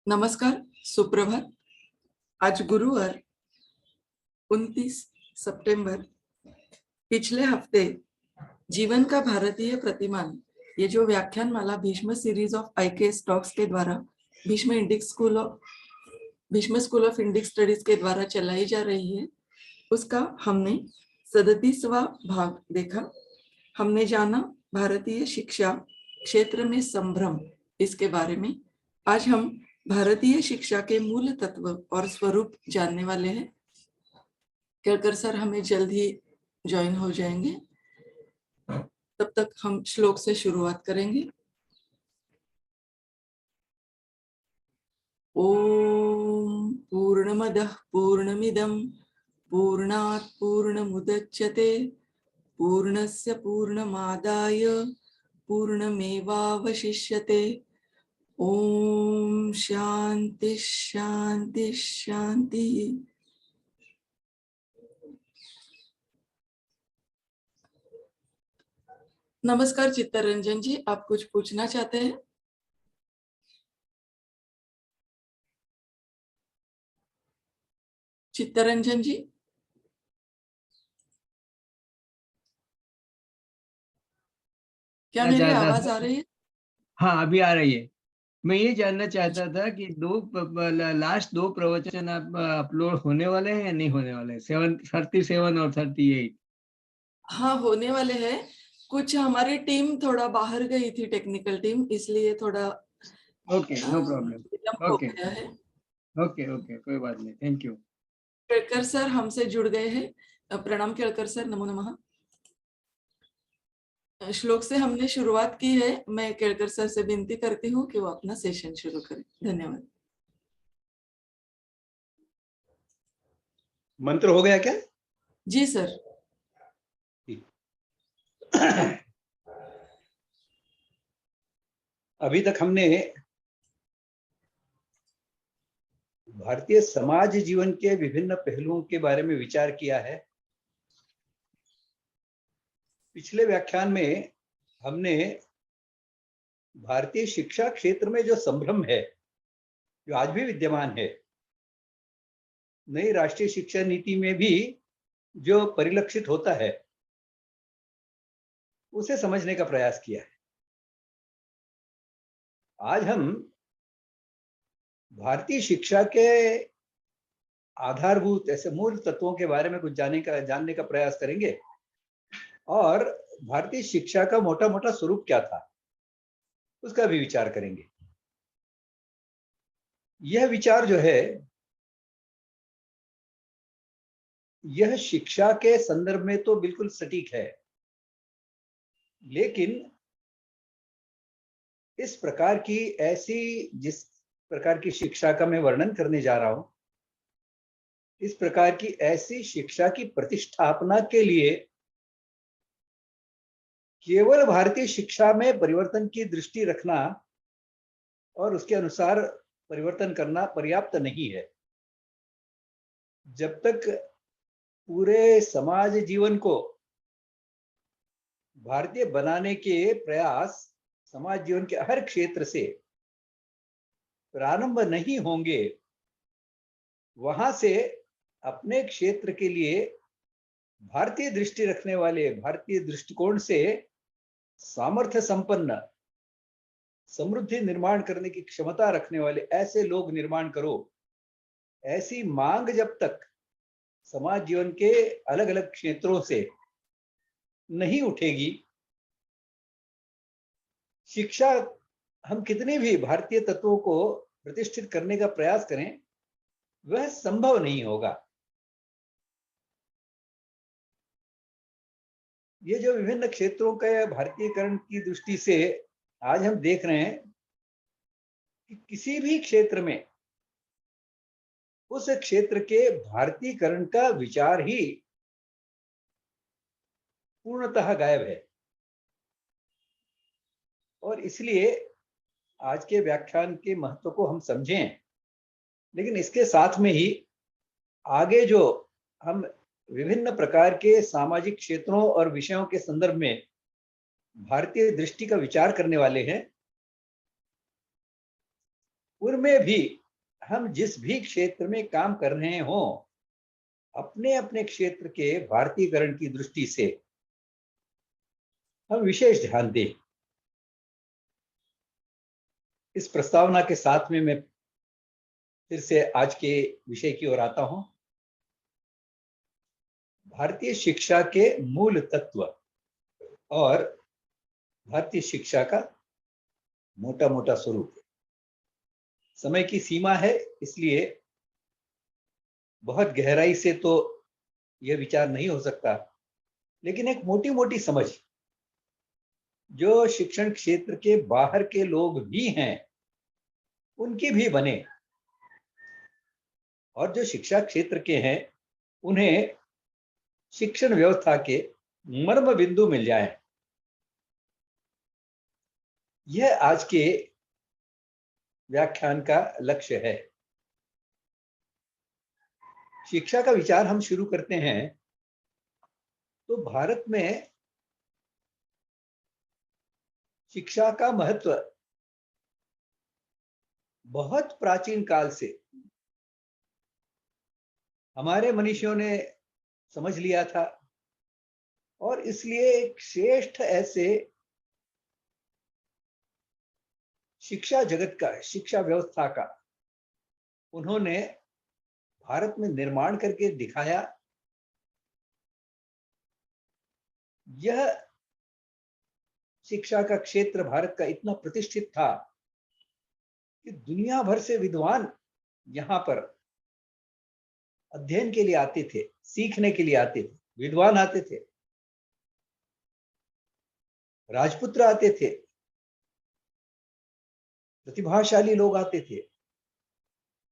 नमस्कार, सुप्रभात। आज गुरुवार 29 सितंबर। पिछले हफ्ते जीवन का भारतीय प्रतिमान, ये जो व्याख्यान माला Bhishma series of IKS talks के द्वारा Bhishma school of Indic studies के द्वारा चलाई जा रही है, उसका हमने 37वां भाग देखा। हमने जाना भारतीय शिक्षा क्षेत्र में संभ्रम, इसके बारे में। आज हम भारतीय शिक्षा के मूल तत्व और स्वरूप जानने वाले हैं। केळकर सर हमें जल्द ही ज्वाइन हो जाएंगे, तब तक हम श्लोक से शुरुआत करेंगे। ओम पूर्णमदः पूर्णमिदं पूर्णात् पूर्णमुदच्यते पूर्णस्य पूर्णमादाय पूर्णमेवावशिष्यते। ओम शांति शांति शांति। नमस्कार चित्तरंजन जी, आप कुछ पूछना चाहते हैं? चित्तरंजन जी, क्या मेरी आवाज आ रही है? हाँ, अभी आ रही है। मैं ये जानना चाहता था कि लास्ट दो प्रवचन आप अपलोड होने वाले हैं या नहीं होने वाले? 37 और 38? हाँ, होने वाले हैं। कुछ हमारी टीम थोड़ा बाहर गई थी, टेक्निकल टीम, इसलिए थोड़ा ओके, नो प्रॉब्लम। विलंब हो ओके गया है। ओके ओके, कोई बात नहीं। Thank you. केळकर सर हमसे जुड़ गए हैं। प्रणाम केळकर सर, नमो नमः। श्लोक से हमने शुरुआत की है। मैं केळकर सर से विनती करती हूँ कि वो अपना सेशन शुरू करें। धन्यवाद। मंत्र हो गया क्या? जी सर। अभी तक हमने भारतीय समाज जीवन के विभिन्न पहलुओं के बारे में विचार किया है। पिछले व्याख्यान में हमने भारतीय शिक्षा क्षेत्र में जो संभ्रम है, जो आज भी विद्यमान है, नई राष्ट्रीय शिक्षा नीति में भी जो परिलक्षित होता है, उसे समझने का प्रयास किया है। आज हम भारतीय शिक्षा के आधारभूत ऐसे मूल तत्वों के बारे में कुछ जानने का प्रयास करेंगे और भारतीय शिक्षा का मोटा मोटा स्वरूप क्या था, उसका भी विचार करेंगे। यह विचार जो है, यह शिक्षा के संदर्भ में तो बिल्कुल सटीक है, लेकिन इस प्रकार की जिस प्रकार की शिक्षा का मैं वर्णन करने जा रहा हूं, इस प्रकार की ऐसी शिक्षा की प्रतिष्ठापना के लिए केवल भारतीय शिक्षा में परिवर्तन की दृष्टि रखना और उसके अनुसार परिवर्तन करना पर्याप्त नहीं है। जब तक पूरे समाज जीवन को भारतीय बनाने के प्रयास समाज जीवन के हर क्षेत्र से प्रारंभ नहीं होंगे, वहां से अपने क्षेत्र के लिए भारतीय दृष्टि रखने वाले, भारतीय दृष्टिकोण से सामर्थ्य संपन्न, समृद्धि निर्माण करने की क्षमता रखने वाले ऐसे लोग निर्माण करो, ऐसी मांग जब तक समाज जीवन के अलग अलग क्षेत्रों से नहीं उठेगी, शिक्षा हम कितने भी भारतीय तत्वों को प्रतिष्ठित करने का प्रयास करें, वह संभव नहीं होगा। ये जो विभिन्न क्षेत्रों का भारतीयकरण की दृष्टि से आज हम देख रहे हैं कि किसी भी क्षेत्र में उस क्षेत्र के भारतीयकरण का विचार ही पूर्णतः गायब है। और इसलिए आज के व्याख्यान के महत्व को हम समझें, लेकिन इसके साथ में ही आगे जो हम विभिन्न प्रकार के सामाजिक क्षेत्रों और विषयों के संदर्भ में भारतीय दृष्टि का विचार करने वाले हैं, उनमें भी हम जिस भी क्षेत्र में काम कर रहे हों, अपने अपने क्षेत्र के भारतीयकरण की दृष्टि से हम विशेष ध्यान दें। इस प्रस्तावना के साथ में मैं फिर से आज के विषय की ओर आता हूं। भारतीय शिक्षा के मूल तत्व और भारतीय शिक्षा का मोटा मोटा स्वरूप। समय की सीमा है, इसलिए बहुत गहराई से तो यह विचार नहीं हो सकता, लेकिन एक मोटी मोटी समझ जो शिक्षण क्षेत्र के बाहर के लोग भी हैं उनकी भी बने, और जो शिक्षा क्षेत्र के हैं उन्हें शिक्षण व्यवस्था के मर्म बिंदु मिल जाए। यह आज के व्याख्यान का लक्ष्य है। शिक्षा का विचार हम शुरू करते हैं तो भारत में शिक्षा का महत्व बहुत प्राचीन काल से हमारे मनीषियों ने समझ लिया था, और इसलिए एक श्रेष्ठ ऐसे शिक्षा जगत का, शिक्षा व्यवस्था का उन्होंने भारत में निर्माण करके दिखाया। यह शिक्षा का क्षेत्र भारत का इतना प्रतिष्ठित था कि दुनिया भर से विद्वान यहां पर अध्ययन के लिए आते थे, सीखने के लिए आते थे। विद्वान आते थे, राजपुत्र आते थे, प्रतिभाशाली लोग आते थे,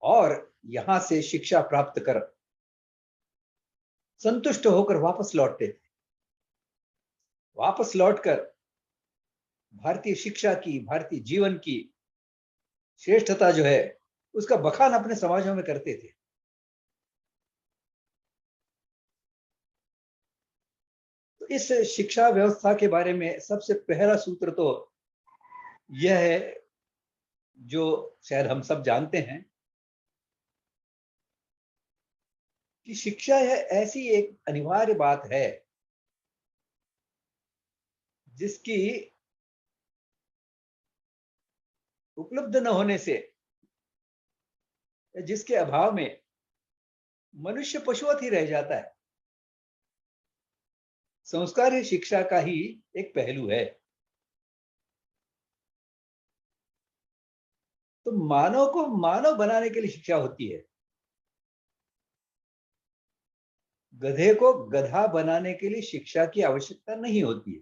और यहां से शिक्षा प्राप्त कर संतुष्ट होकर वापस लौटते थे। वापस लौटकर भारतीय शिक्षा की, भारतीय जीवन की श्रेष्ठता जो है उसका बखान अपने समाजों में करते थे। तो इस शिक्षा व्यवस्था के बारे में सबसे पहला सूत्र तो यह है, जो शायद हम सब जानते हैं, कि शिक्षा यह ऐसी एक अनिवार्य बात है जिसकी उपलब्ध न होने से, जिसके अभाव में मनुष्य पशुवत ही रह जाता है। संस्कार ही शिक्षा का ही एक पहलू है। तो मानव को मानव बनाने के लिए शिक्षा होती है, गधे को गधा बनाने के लिए शिक्षा की आवश्यकता नहीं होती है,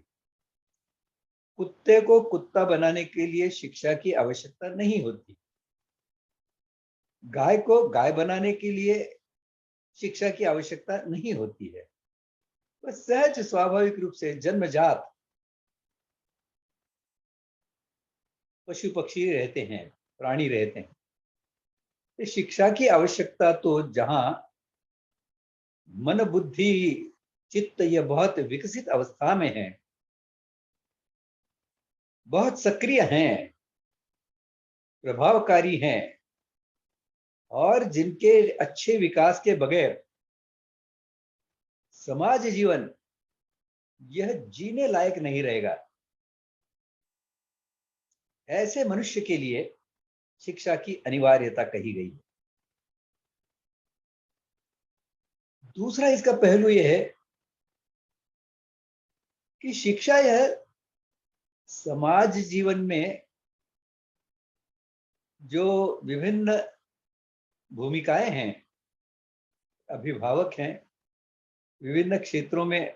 कुत्ते को कुत्ता बनाने के लिए शिक्षा की आवश्यकता नहीं होती, गाय को गाय बनाने के लिए शिक्षा की आवश्यकता नहीं होती है। वह सहज स्वाभाविक रूप से जन्मजात पशु पक्षी रहते हैं, प्राणी रहते हैं। तो शिक्षा की आवश्यकता तो जहां मन बुद्धि चित्त ये बहुत विकसित अवस्था में है, बहुत सक्रिय हैं, प्रभावकारी हैं, और जिनके अच्छे विकास के बगैर समाज जीवन यह जीने लायक नहीं रहेगा, ऐसे मनुष्य के लिए शिक्षा की अनिवार्यता कही गई है। दूसरा इसका पहलू यह है कि शिक्षा यह समाज जीवन में जो विभिन्न भूमिकाएं हैं, अभिभावक हैं, विभिन्न क्षेत्रों में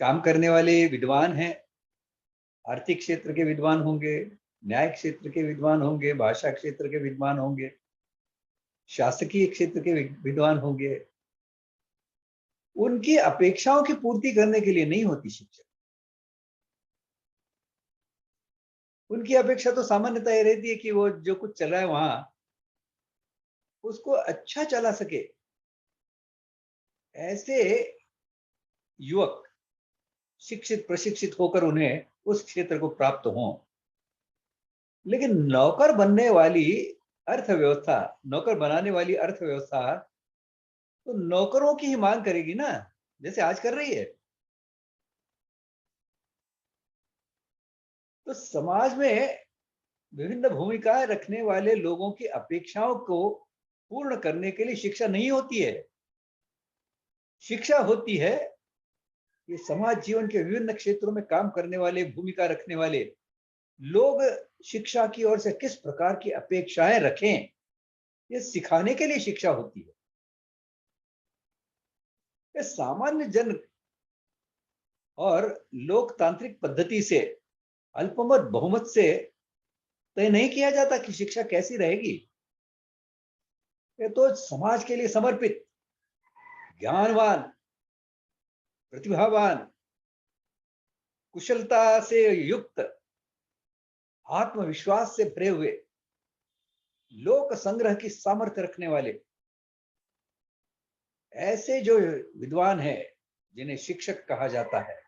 काम करने वाले विद्वान हैं, आर्थिक क्षेत्र के विद्वान होंगे, न्याय क्षेत्र के विद्वान होंगे, भाषा क्षेत्र के विद्वान होंगे, शासकीय क्षेत्र के विद्वान होंगे, उनकी अपेक्षाओं की पूर्ति करने के लिए नहीं होती शिक्षा। उनकी अपेक्षा तो सामान्यतः यह रहती है कि वो जो कुछ चल रहा है वहां उसको अच्छा चला सके, ऐसे युवक शिक्षित प्रशिक्षित होकर उन्हें उस क्षेत्र को प्राप्त हों। लेकिन नौकर बनने वाली अर्थव्यवस्था, नौकर बनाने वाली अर्थव्यवस्था तो नौकरों की ही मांग करेगी ना, जैसे आज कर रही है। तो समाज में विभिन्न भूमिकाएं रखने वाले लोगों की अपेक्षाओं को पूर्ण करने के लिए शिक्षा नहीं होती है। शिक्षा होती है कि समाज जीवन के विभिन्न क्षेत्रों में काम करने वाले, भूमिका रखने वाले लोग शिक्षा की ओर से किस प्रकार की अपेक्षाएं रखें, ये सिखाने के लिए शिक्षा होती है। ये सामान्य जन और लोकतांत्रिक पद्धति से, अल्पमत बहुमत से तय नहीं किया जाता कि शिक्षा कैसी रहेगी। ये तो समाज के लिए समर्पित, ज्ञानवान, प्रतिभावान, कुशलता से युक्त, आत्मविश्वास से भरे हुए, लोक संग्रह की सामर्थ्य रखने वाले ऐसे जो विद्वान हैं, जिन्हें शिक्षक कहा जाता है,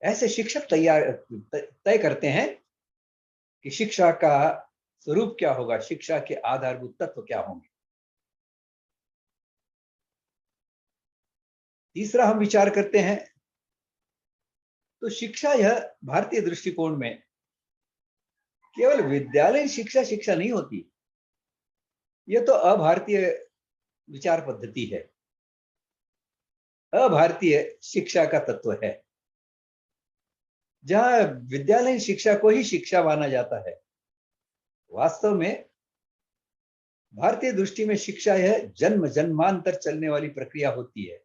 ऐसे शिक्षक तय करते हैं कि शिक्षा का स्वरूप क्या होगा, शिक्षा के आधारभूत तत्व क्या होंगे। तीसरा हम विचार करते हैं तो शिक्षा यह भारतीय दृष्टिकोण में केवल विद्यालयीन शिक्षा नहीं होती, यह तो अभारतीय विचार पद्धति है, अभारतीय शिक्षा का तत्व है, जहां विद्यालयीन शिक्षा को ही शिक्षा माना जाता है। वास्तव में भारतीय दृष्टि में शिक्षा यह जन्म जन्मांतर चलने वाली प्रक्रिया होती है।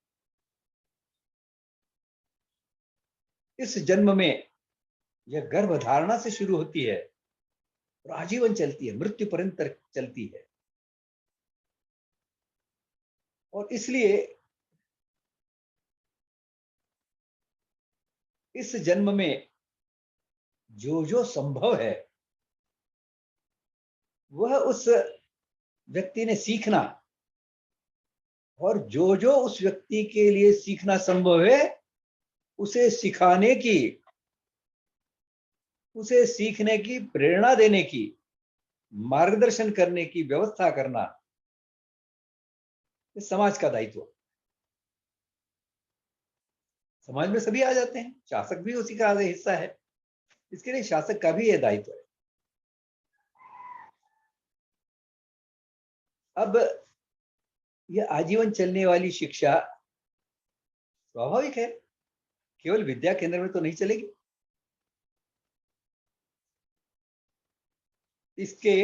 इस जन्म में यह गर्भधारणा से शुरू होती है और आजीवन चलती है, मृत्यु पर्यंत चलती है। और इसलिए इस जन्म में जो जो संभव है वह उस व्यक्ति ने सीखना, और जो जो उस व्यक्ति के लिए सीखना संभव है उसे सिखाने की, उसे सीखने की प्रेरणा देने की, मार्गदर्शन करने की व्यवस्था करना, ये समाज का दायित्व। समाज में सभी आ जाते हैं, शासक भी उसी का हिस्सा है, इसके लिए शासक का भी यह दायित्व है। अब यह आजीवन चलने वाली शिक्षा स्वाभाविक है, केवल विद्या केंद्र में तो नहीं चलेगी। इसके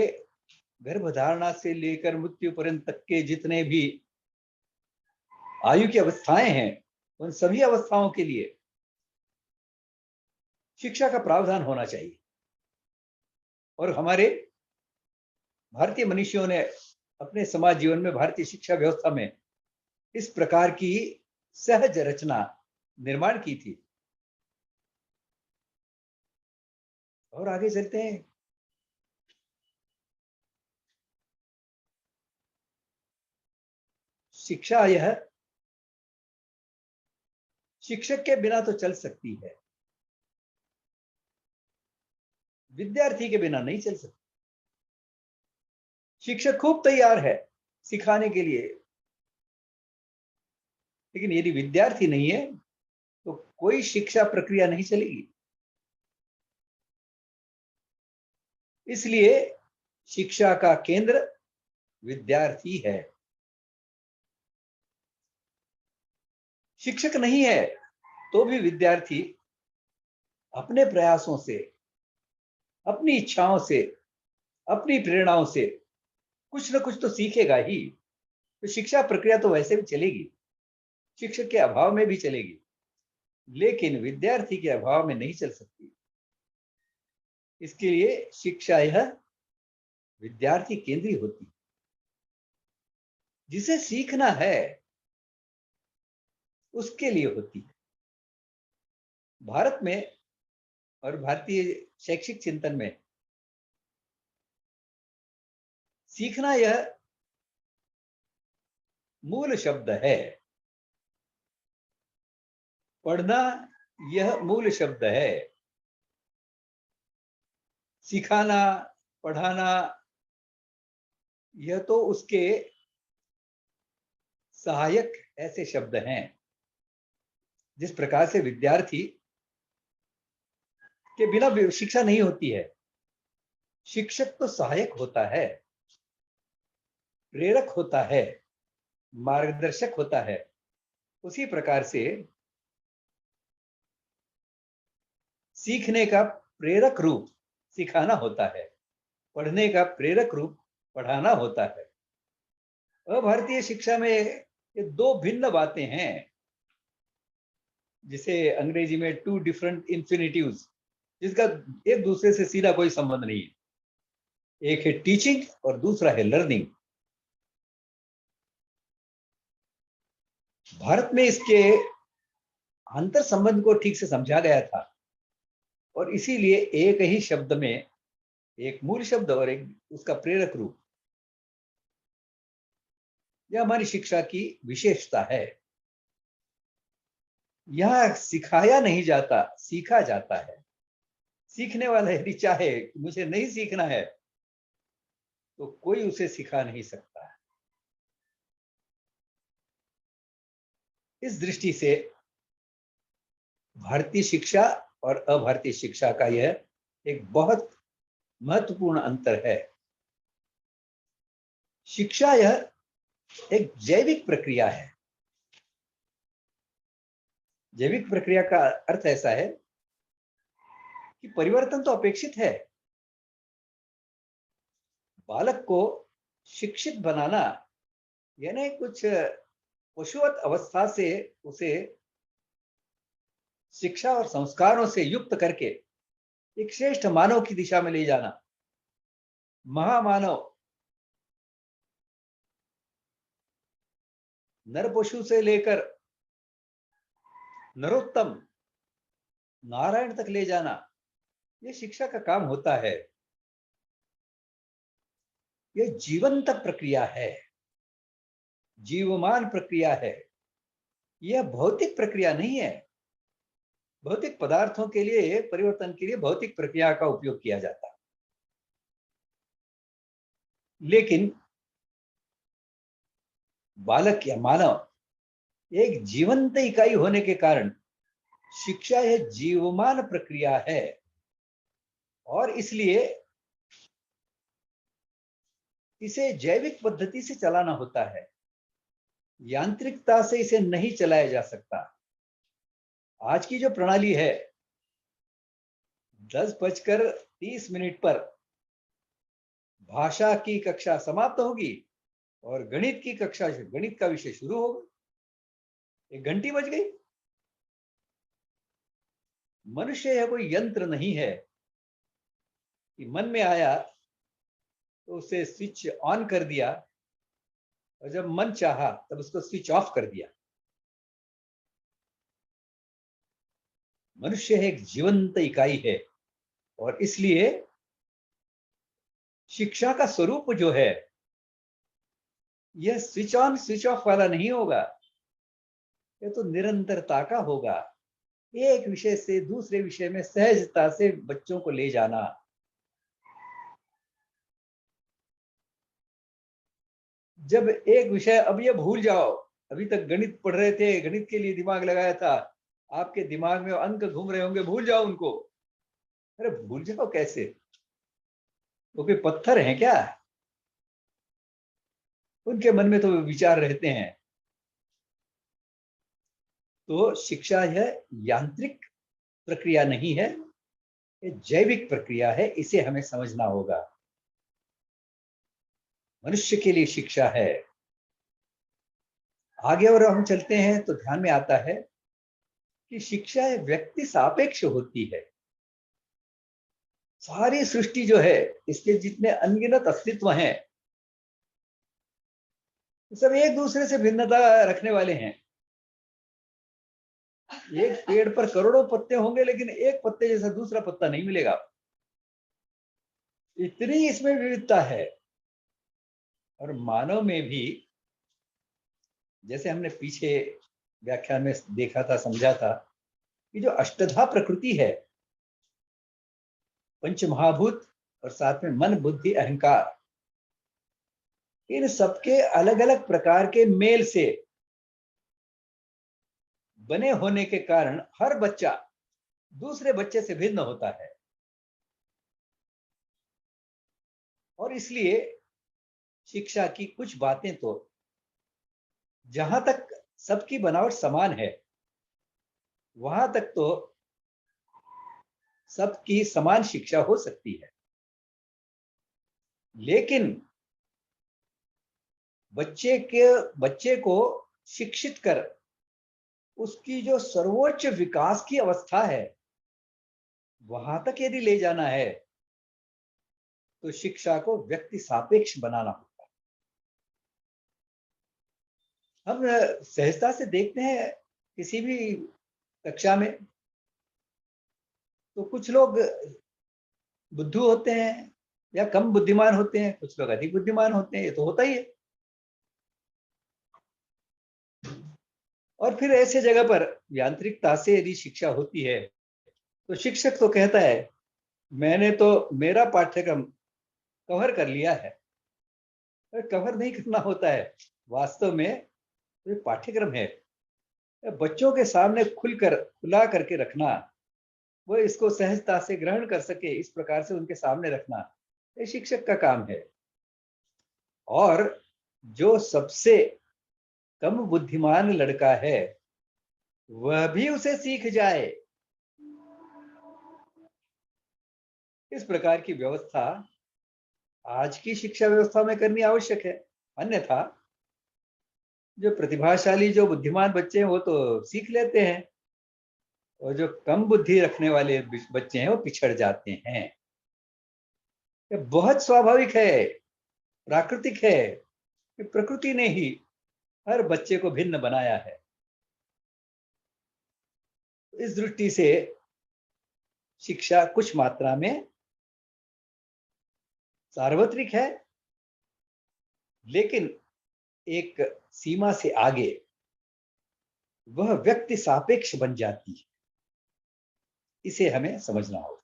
गर्भधारणा से लेकर मृत्यु पर्यंत तक के जितने भी आयु की अवस्थाएं हैं, उन सभी अवस्थाओं के लिए शिक्षा का प्रावधान होना चाहिए। और हमारे भारतीय मनुष्यों ने अपने समाज जीवन में, भारतीय शिक्षा व्यवस्था में इस प्रकार की सहज रचना निर्माण की थी। और आगे चलते हैं। शिक्षा यह शिक्षक के बिना तो चल सकती है, विद्यार्थी के बिना नहीं चल सकती। शिक्षक खूब तैयार है सिखाने के लिए, लेकिन यदि विद्यार्थी नहीं है तो कोई शिक्षा प्रक्रिया नहीं चलेगी। इसलिए शिक्षा का केंद्र विद्यार्थी है। शिक्षक नहीं है तो भी विद्यार्थी अपने प्रयासों से, अपनी इच्छाओं से, अपनी प्रेरणाओं से कुछ न कुछ तो सीखेगा ही। तो शिक्षा प्रक्रिया तो वैसे भी चलेगी, शिक्षक के अभाव में भी चलेगी, लेकिन विद्यार्थी के अभाव में नहीं चल सकती। इसके लिए शिक्षा यह विद्यार्थी केंद्रीय होती है। जिसे सीखना है उसके लिए होती है। भारत में और भारतीय शैक्षिक चिंतन में सीखना यह मूल शब्द है, पढ़ना यह मूल शब्द है। सिखाना, पढ़ाना, यह तो उसके सहायक ऐसे शब्द हैं। जिस प्रकार से विद्यार्थी के बिना शिक्षा नहीं होती है, शिक्षक तो सहायक होता है, प्रेरक होता है, मार्गदर्शक होता है। उसी प्रकार से सीखने का प्रेरक रूप सिखाना होता है, पढ़ने का प्रेरक रूप पढ़ाना होता है। अभारतीय शिक्षा में ये दो भिन्न बातें हैं, जिसे अंग्रेजी में टू डिफरेंट इंफिनिटिव्स, जिसका एक दूसरे से सीधा कोई संबंध नहीं है। एक है टीचिंग और दूसरा है लर्निंग। भारत में इसके अंतर संबंध को ठीक से समझा गया था और इसीलिए एक ही शब्द में एक मूल शब्द और एक उसका प्रेरक रूप, यह हमारी शिक्षा की विशेषता है। यह सिखाया नहीं जाता, सीखा जाता है। सीखने वाला यदि चाहे मुझे नहीं सीखना है तो कोई उसे सिखा नहीं सकता। इस दृष्टि से भारतीय शिक्षा और अभारतीय शिक्षा का यह एक बहुत महत्वपूर्ण अंतर है। शिक्षा यह एक जैविक प्रक्रिया है। जैविक प्रक्रिया का अर्थ ऐसा है कि परिवर्तन तो अपेक्षित है। बालक को शिक्षित बनाना यानी कुछ पशुवत अवस्था से उसे शिक्षा और संस्कारों से युक्त करके एक श्रेष्ठ मानव की दिशा में ले जाना। महामानव नर पशु से लेकर नरोत्तम नारायण तक ले जाना, यह शिक्षा का काम होता है। यह जीवंत प्रक्रिया है, जीवमान प्रक्रिया है। यह भौतिक प्रक्रिया नहीं है। भौतिक पदार्थों के लिए परिवर्तन के लिए भौतिक प्रक्रिया का उपयोग किया जाता है, लेकिन बालक या मानव एक जीवंत इकाई होने के कारण शिक्षा यह जीवमान प्रक्रिया है और इसलिए इसे जैविक पद्धति से चलाना होता है। यांत्रिकता से इसे नहीं चलाया जा सकता। आज की जो प्रणाली है, 10:30 पर भाषा की कक्षा समाप्त होगी और गणित की कक्षा, गणित का विषय शुरू होगा। 1 घंटी बज गई। मनुष्य यह कोई यंत्र नहीं है कि मन में आया तो उसे स्विच ऑन कर दिया और जब मन चाहा तब उसको स्विच ऑफ कर दिया। मनुष्य एक जीवंत इकाई है और इसलिए शिक्षा का स्वरूप जो है यह स्विच ऑन स्विच ऑफ वाला नहीं होगा। यह तो निरंतरता का होगा। एक विषय से दूसरे विषय में सहजता से बच्चों को ले जाना। जब एक विषय, अब ये भूल जाओ, अभी तक गणित पढ़ रहे थे, गणित के लिए दिमाग लगाया था, आपके दिमाग में अंक घूम रहे होंगे, भूल जाओ उनको। अरे भूल जाओ कैसे? वो कोई पत्थर हैं क्या? उनके मन में तो विचार रहते हैं। तो शिक्षा यह यांत्रिक प्रक्रिया नहीं है, ये जैविक प्रक्रिया है। इसे हमें समझना होगा। मनुष्य के लिए शिक्षा है। आगे और हम चलते हैं तो ध्यान में आता है कि शिक्षा व्यक्ति सापेक्ष होती है। सारी सृष्टि जो है, इसके जितने अनगिनत अस्तित्व हैं, सब एक दूसरे से भिन्नता रखने वाले हैं। एक पेड़ पर करोड़ों पत्ते होंगे लेकिन एक पत्ते जैसा दूसरा पत्ता नहीं मिलेगा। इतनी इसमें विविधता है। और मानव में भी, जैसे हमने पीछे व्याख्यान में देखा था, समझा था कि जो अष्टधा प्रकृति है, पंच महाभूत और साथ में मन, बुद्धि, अहंकार, इन सबके अलग अलग प्रकार के मेल से बने होने के कारण हर बच्चा दूसरे बच्चे से भिन्न होता है। और इसलिए शिक्षा की कुछ बातें तो जहां तक सबकी बनावट समान है, वहां तक तो सबकी समान शिक्षा हो सकती है, लेकिन बच्चे को शिक्षित कर उसकी जो सर्वोच्च विकास की अवस्था है वहां तक यदि ले जाना है तो शिक्षा को व्यक्ति सापेक्ष बनाना होता है। हम सहजता से देखते हैं किसी भी कक्षा में तो कुछ लोग बुद्धू होते हैं या कम बुद्धिमान होते हैं, कुछ लोग अधिक बुद्धिमान होते हैं, ये तो होता ही है। और फिर ऐसे जगह पर यांत्रिकता से यदि शिक्षा होती है तो शिक्षक तो कहता है मैंने तो मेरा पाठ्यक्रम कवर कर लिया है। कवर नहीं करना होता है, वास्तव में ये पाठ्यक्रम है, बच्चों के सामने खुला करके रखना, वो इसको सहजता से ग्रहण कर सके इस प्रकार से उनके सामने रखना, ये शिक्षक का काम है। और जो सबसे कम बुद्धिमान लड़का है वह भी उसे सीख जाए, इस प्रकार की व्यवस्था आज की शिक्षा व्यवस्था में करनी आवश्यक है। अन्यथा जो प्रतिभाशाली, जो बुद्धिमान बच्चे हैं वो तो सीख लेते हैं और जो कम बुद्धि रखने वाले बच्चे हैं वो पिछड़ जाते हैं। ये बहुत स्वाभाविक है, प्राकृतिक है कि प्रकृति ने ही हर बच्चे को भिन्न बनाया है। इस दृष्टि से शिक्षा कुछ मात्रा में सार्वत्रिक है, लेकिन एक सीमा से आगे वह व्यक्ति सापेक्ष बन जाती है, इसे हमें समझना होगा।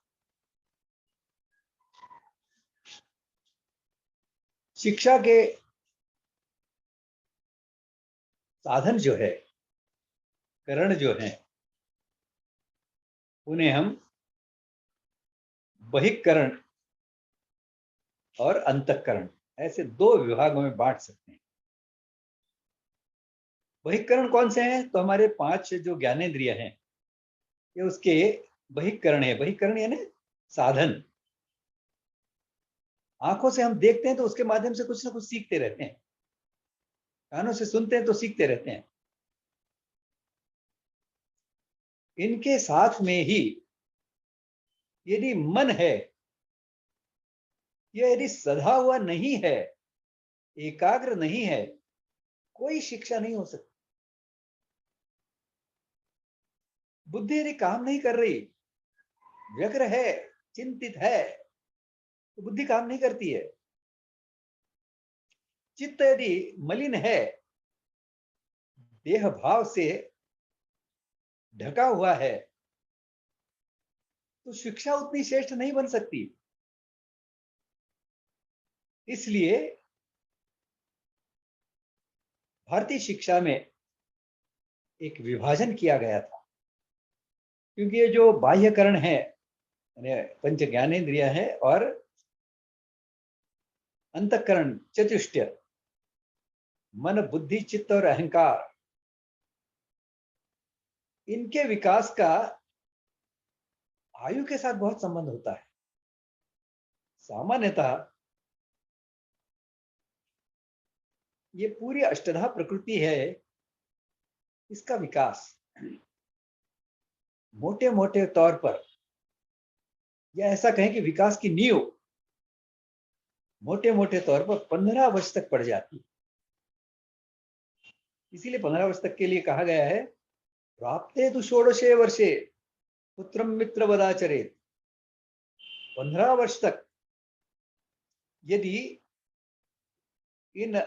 शिक्षा के साधन जो है, करण जो है, उन्हें हम बहिःकरण और अंतःकरण ऐसे दो विभागों में बांट सकते हैं। बहिःकरण कौन से हैं? तो हमारे 5 जो ज्ञानेंद्रिय हैं ये उसके बहिःकरण है। बहिःकरण यानी साधन। आंखों से हम देखते हैं तो उसके माध्यम से कुछ ना कुछ सीखते रहते हैं, कानों से सुनते हैं तो सीखते रहते हैं। इनके साथ में ही यदि मन है, यह यदि सधा हुआ नहीं है, एकाग्र नहीं है, कोई शिक्षा नहीं हो सकती। बुद्धि यदि काम नहीं कर रही, व्यग्र है, चिंतित है, तो बुद्धि काम नहीं करती है। चित्त यदि मलिन है, देह भाव से ढका हुआ है, तो शिक्षा उतनी श्रेष्ठ नहीं बन सकती। इसलिए भारतीय शिक्षा में एक विभाजन किया गया था, क्योंकि ये जो बाह्यकरण है, पंच ज्ञानेंद्रिय है, और अंतःकरण चतुष्टय, मन, बुद्धि, चित्त और अहंकार, इनके विकास का आयु के साथ बहुत संबंध होता है। सामान्यतः ये पूरी अष्टधा प्रकृति है, इसका विकास मोटे मोटे तौर पर, या ऐसा कहें कि विकास की नींव मोटे मोटे तौर पर 15 वर्ष तक पड़ जाती है। इसीलिए 15 वर्ष तक के लिए कहा गया है प्राप्ते तु षोडशे वर्षे पुत्रम मित्र वदाचरेत। 15 वर्ष तक यदि इन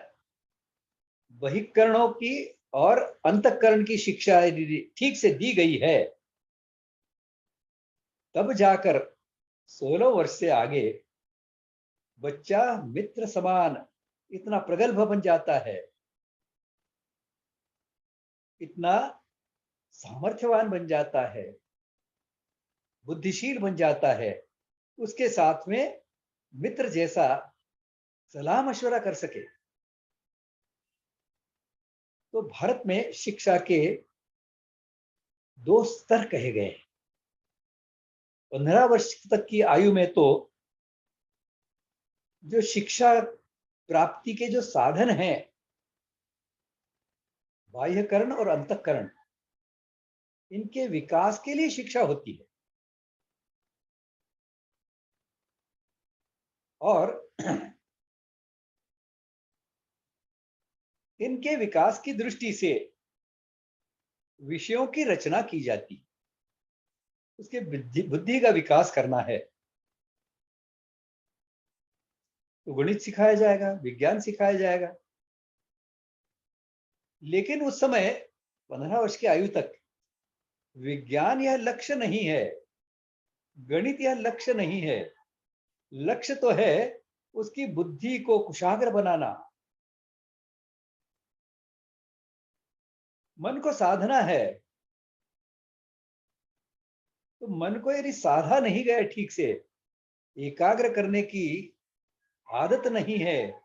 बहिःकरणों की और अंतःकरण की शिक्षा यदि ठीक से दी गई है, तब जाकर 16 वर्ष से आगे बच्चा मित्र समान इतना प्रगल्भ बन जाता है, इतना सामर्थ्यवान बन जाता है, बुद्धिशील बन जाता है, उसके साथ में मित्र जैसा सलाह मशवरा कर सके। तो भारत में शिक्षा के 2 स्तर कहे गए हैं। 15 वर्ष तक की आयु में तो जो शिक्षा प्राप्ति के जो साधन हैं, बाह्यकरण और अंतःकरण, इनके विकास के लिए शिक्षा होती है। और इनके विकास की दृष्टि से विषयों की रचना की जाती है। उसके बुद्धि का विकास करना है तो गणित सिखाया जाएगा, विज्ञान सिखाया जाएगा। लेकिन उस समय 15 वर्ष की आयु तक विज्ञान यह लक्ष्य नहीं है, गणित यह लक्ष्य नहीं है। लक्ष्य तो है उसकी बुद्धि को कुशाग्र बनाना, मन को साधना है। तो मन को यदि साधा नहीं गया ठीक से, एकाग्र करने की आदत नहीं है,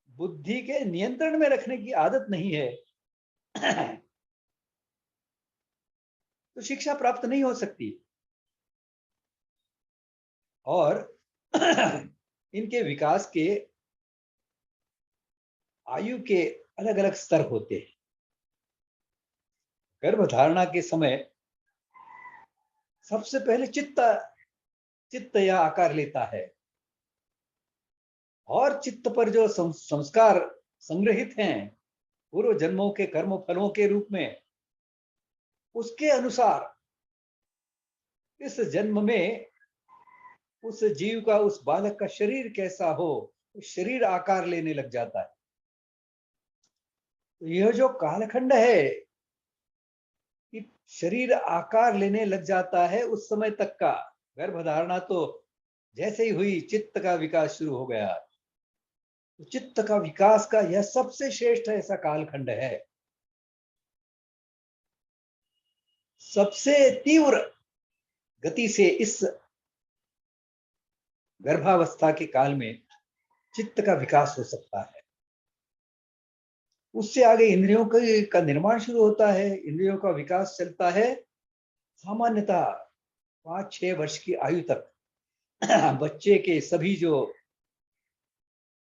बुद्धि के नियंत्रण में रखने की आदत नहीं है, तो शिक्षा प्राप्त नहीं हो सकती। और इनके विकास के आयु के अलग अलग स्तर होते हैं। गर्भधारणा के समय सबसे पहले चित्त यह आकार लेता है, और चित्त पर जो संस्कार संग्रहित हैं पूर्व जन्मों के कर्म फलों के रूप में, उसके अनुसार इस जन्म में उस जीव का, उस बालक का शरीर कैसा हो, शरीर आकार लेने लग जाता है। तो यह जो कालखंड है कि शरीर आकार लेने लग जाता है, उस समय तक का गर्भधारणा तो जैसे ही हुई चित्त का विकास शुरू हो गया। तो चित्त का विकास का यह सबसे श्रेष्ठ ऐसा कालखंड है। सबसे तीव्र गति से इस गर्भावस्था के काल में चित्त का विकास हो सकता है। उससे आगे इंद्रियों का निर्माण शुरू होता है, इंद्रियों का विकास चलता है। सामान्यतः 5-6 वर्ष की आयु तक बच्चे के सभी जो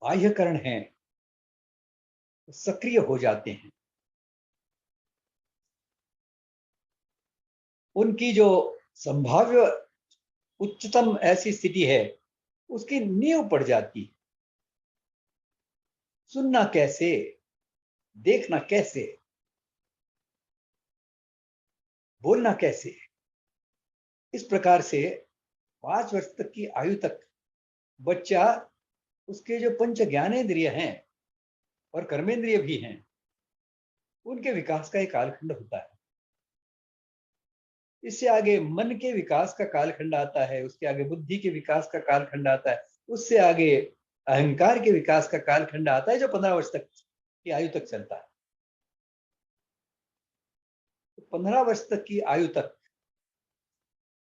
बाह्यकरण हैं सक्रिय हो जाते हैं। उनकी जो संभाव्य उच्चतम ऐसी स्थिति है, उसकी नींव पड़ जाती है। सुनना कैसे, देखना कैसे, बोलना कैसे, इस प्रकार से 5 वर्ष तक की आयु तक बच्चा, उसके जो पंच ज्ञानेंद्रिय हैं और कर्मेंद्रिय भी हैं, उनके विकास का एक कालखंड होता है। इससे आगे मन के विकास का कालखंड आता है, उसके आगे बुद्धि के विकास का कालखंड आता है, उससे आगे अहंकार के विकास का कालखंड आता है, जो 15 वर्ष तक की आयु तक चलता है। 15 वर्ष तक की आयु तक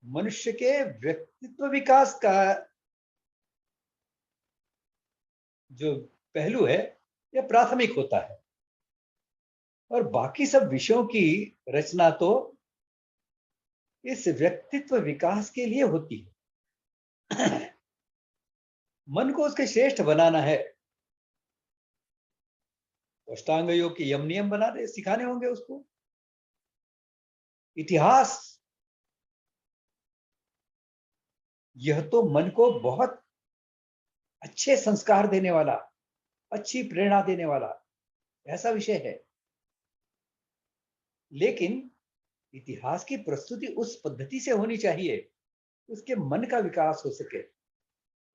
मनुष्य के व्यक्तित्व विकास का जो पहलू है, यह प्राथमिक होता है, और बाकी सब विषयों की रचना तो इस व्यक्तित्व विकास के लिए होती है। मन को उसके श्रेष्ठ बनाना है, अष्टांग योग के यम नियम बनाने सिखाने होंगे उसको। इतिहास, यह तो मन को बहुत अच्छे संस्कार देने वाला, अच्छी प्रेरणा देने वाला ऐसा विषय है। लेकिन इतिहास की प्रस्तुति उस पद्धति से होनी चाहिए, उसके मन का विकास हो सके,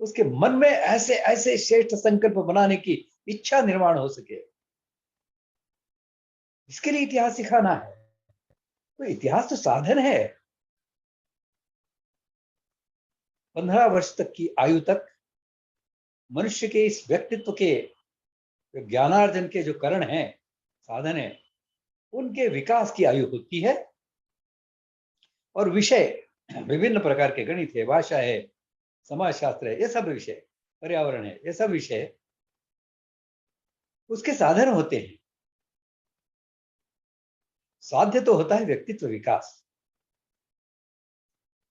उसके मन में ऐसे ऐसे श्रेष्ठ संकल्प बनाने की इच्छा निर्माण हो सके। इसके लिए इतिहास सिखाना है। तो इतिहास तो साधन है। 15 वर्ष तक की आयु तक मनुष्य के इस व्यक्तित्व के ज्ञानार्जन के जो करण हैं, साधन है, उनके विकास की आयु होती है। और विषय विभिन्न प्रकार के, गणित है, भाषा है, समाजशास्त्र है, ये सब विषय, पर्यावरण है, ये सब विषय उसके साधन होते हैं। साध्य तो होता है व्यक्तित्व विकास।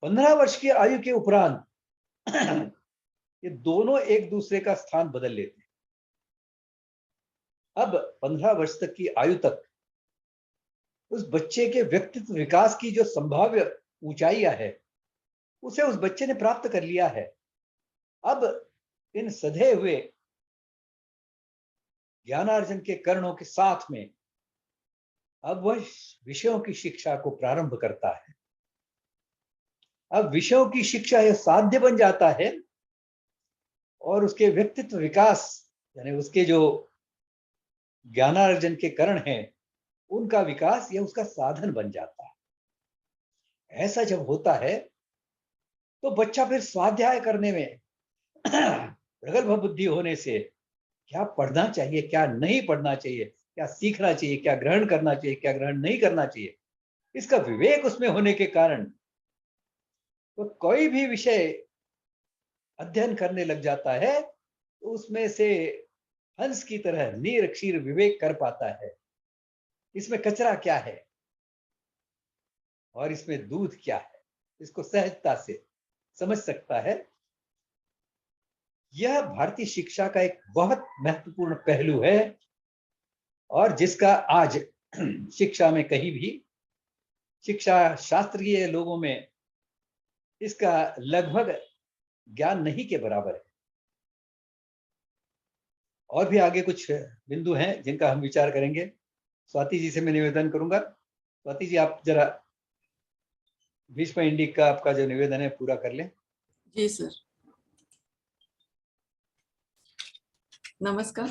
15 वर्ष की आयु के उपरांत ये दोनों एक दूसरे का स्थान बदल लेते हैं। अब 15 वर्ष तक की आयु तक उस बच्चे के व्यक्तित्व विकास की जो संभाव्य ऊंचाइयां है, उसे उस बच्चे ने प्राप्त कर लिया है। अब इन सधे हुए ज्ञानार्जन के करणों के साथ में अब वह विषयों की शिक्षा को प्रारंभ करता है। अब विषयों की शिक्षा यह साध्य बन जाता है और उसके व्यक्तित्व विकास, यानी उसके जो ज्ञानार्जन के करण हैं, उनका विकास यह उसका साधन बन जाता है। ऐसा जब होता है तो बच्चा फिर स्वाध्याय करने में प्रगल्भ बुद्धि होने से क्या पढ़ना चाहिए, क्या नहीं पढ़ना चाहिए, क्या सीखना चाहिए, क्या ग्रहण करना चाहिए, क्या ग्रहण नहीं करना चाहिए, इसका विवेक उसमें होने के कारण तो कोई भी विषय अध्ययन करने लग जाता है तो उसमें से हंस की तरह नीर क्षीर विवेक कर पाता है। इसमें कचरा क्या है और इसमें दूध क्या है, इसको सहजता से समझ सकता है। यह भारतीय शिक्षा का एक बहुत महत्वपूर्ण पहलू है और जिसका आज शिक्षा में कहीं भी, शिक्षा शास्त्रीय लोगों में इसका लगभग ज्ञान नहीं के बराबर है। और भी आगे कुछ बिंदु हैं जिनका हम विचार करेंगे। स्वाति जी से मैं निवेदन करूंगा, स्वाति जी आप जरा भीष्म इंडिक का आपका जो निवेदन है पूरा कर लें। जी सर। नमस्कार।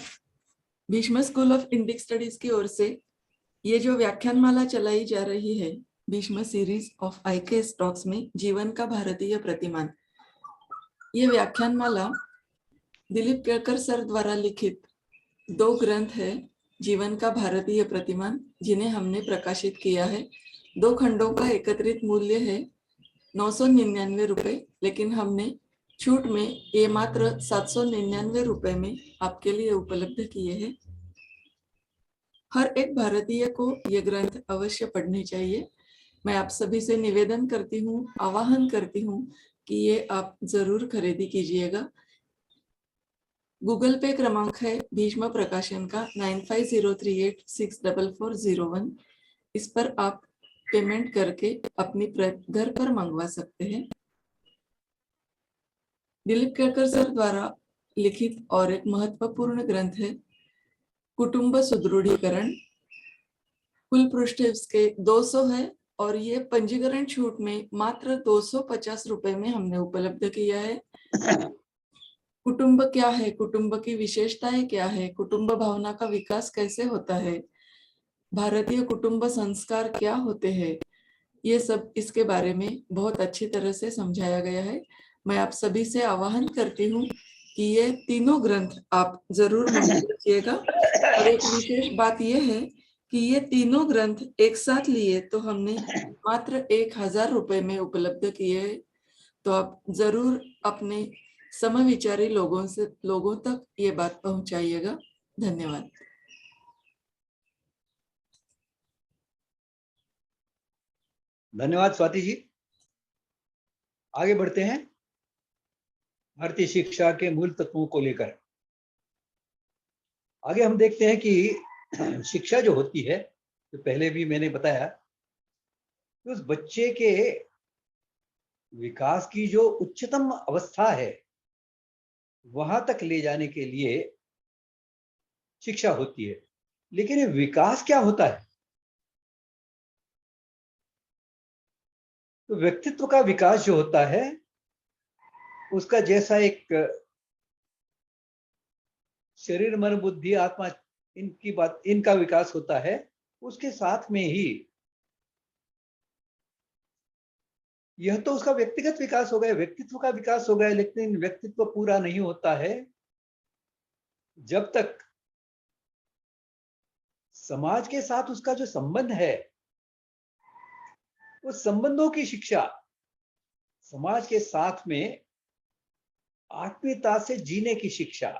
Bhishma school of Indic studies की ओर से ये जो व्याख्यानमाला चलाई जा रही है, Bhishma series of IKS talks में जीवन का भारतीय प्रतिमान, ये व्याख्यानमाला दिलीप केळकर सर द्वारा लिखित 2 ग्रंथ है जीवन का भारतीय प्रतिमान, जिन्हें हमने प्रकाशित किया है। 2 खंडों का एकत्रित मूल्य है 999 रुपए, लेकिन हमने छूट में ये मात्र 799 रुपए में आपके लिए उपलब्ध किए हैं। हर एक भारतीय को ये ग्रंथ अवश्य पढ़ने चाहिए। मैं आप सभी से निवेदन करती हूँ, आह्वान करती हूँ कि ये आप जरूर खरीदी कीजिएगा। गूगल पे क्रमांक है भीष्म प्रकाशन का 9503864401। इस पर आप पेमेंट करके अपनी घर पर मंगवा सकते हैं। दिलीप केळकर सर द्वारा लिखित और एक महत्वपूर्ण ग्रंथ है कुटुंब सुदृढ़ीकरण। कुल पृष्ठ इसके 200 है और ये पंजीकरण छूट में मात्र 250 रुपए में हमने उपलब्ध किया है। कुटुंब क्या है, कुटुंब की विशेषताएं क्या है, कुटुंब भावना का विकास कैसे होता है, भारतीय कुटुंब संस्कार क्या होते हैं, ये सब इसके बारे में बहुत अच्छी तरह से समझाया गया है। मैं आप सभी से आह्वान करती हूँ कि ये तीनों ग्रंथ आप जरूर मंगवा लीजिएगा। और एक विशेष बात यह है कि ये तीनों ग्रंथ एक साथ लिए तो हमने मात्र 1000 रुपए में उपलब्ध किए हैं। तो आप जरूर अपने समविचारी लोगों तक ये बात पहुंचाइएगा। धन्यवाद। धन्यवाद स्वाति जी। आगे बढ़ते हैं भारतीय शिक्षा के मूल तत्वों को लेकर। आगे हम देखते हैं कि शिक्षा जो होती है, तो पहले भी मैंने बताया कि उस बच्चे के विकास की जो उच्चतम अवस्था है वहां तक ले जाने के लिए शिक्षा होती है। लेकिन ये विकास क्या होता है? तो व्यक्तित्व का विकास जो होता है उसका जैसा एक शरीर मन बुद्धि आत्मा इनका विकास होता है, उसके साथ में ही यह तो उसका व्यक्तिगत विकास हो गया, व्यक्तित्व का विकास हो गया। लेकिन व्यक्तित्व पूरा नहीं होता है जब तक समाज के साथ उसका जो संबंध है, उस संबंधों की शिक्षा, समाज के साथ में आत्मीयता से जीने की शिक्षा,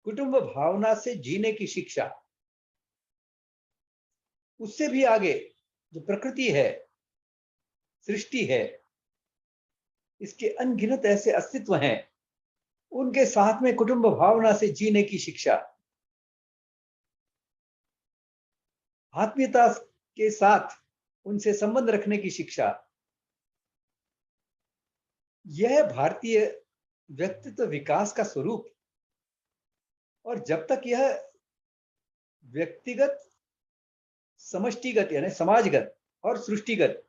कुटुंब भावना से जीने की शिक्षा, उससे भी आगे जो प्रकृति है, सृष्टि है, इसके अनगिनत ऐसे अस्तित्व हैं, उनके साथ में कुटुंब भावना से जीने की शिक्षा, आत्मीयता के साथ उनसे संबंध रखने की शिक्षा, यह भारतीय व्यक्तित्व विकास का स्वरूप। और जब तक यह व्यक्तिगत, समष्टिगत यानी समाजगत और सृष्टिगत,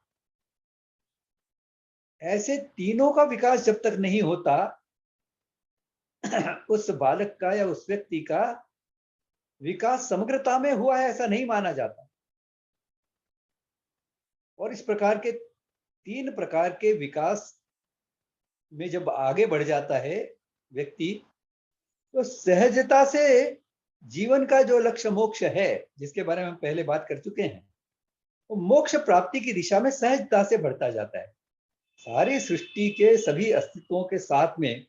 ऐसे तीनों का विकास जब तक नहीं होता, उस बालक का या उस व्यक्ति का विकास समग्रता में हुआ है ऐसा नहीं माना जाता। और इस प्रकार के 3 प्रकार के विकास में जब आगे बढ़ जाता है व्यक्ति, तो सहजता से जीवन का जो लक्ष्य मोक्ष है, जिसके बारे में हम पहले बात कर चुके हैं, वो मोक्ष प्राप्ति की दिशा में सहजता से बढ़ता जाता है। सारी सृष्टि के सभी अस्तित्वों के साथ में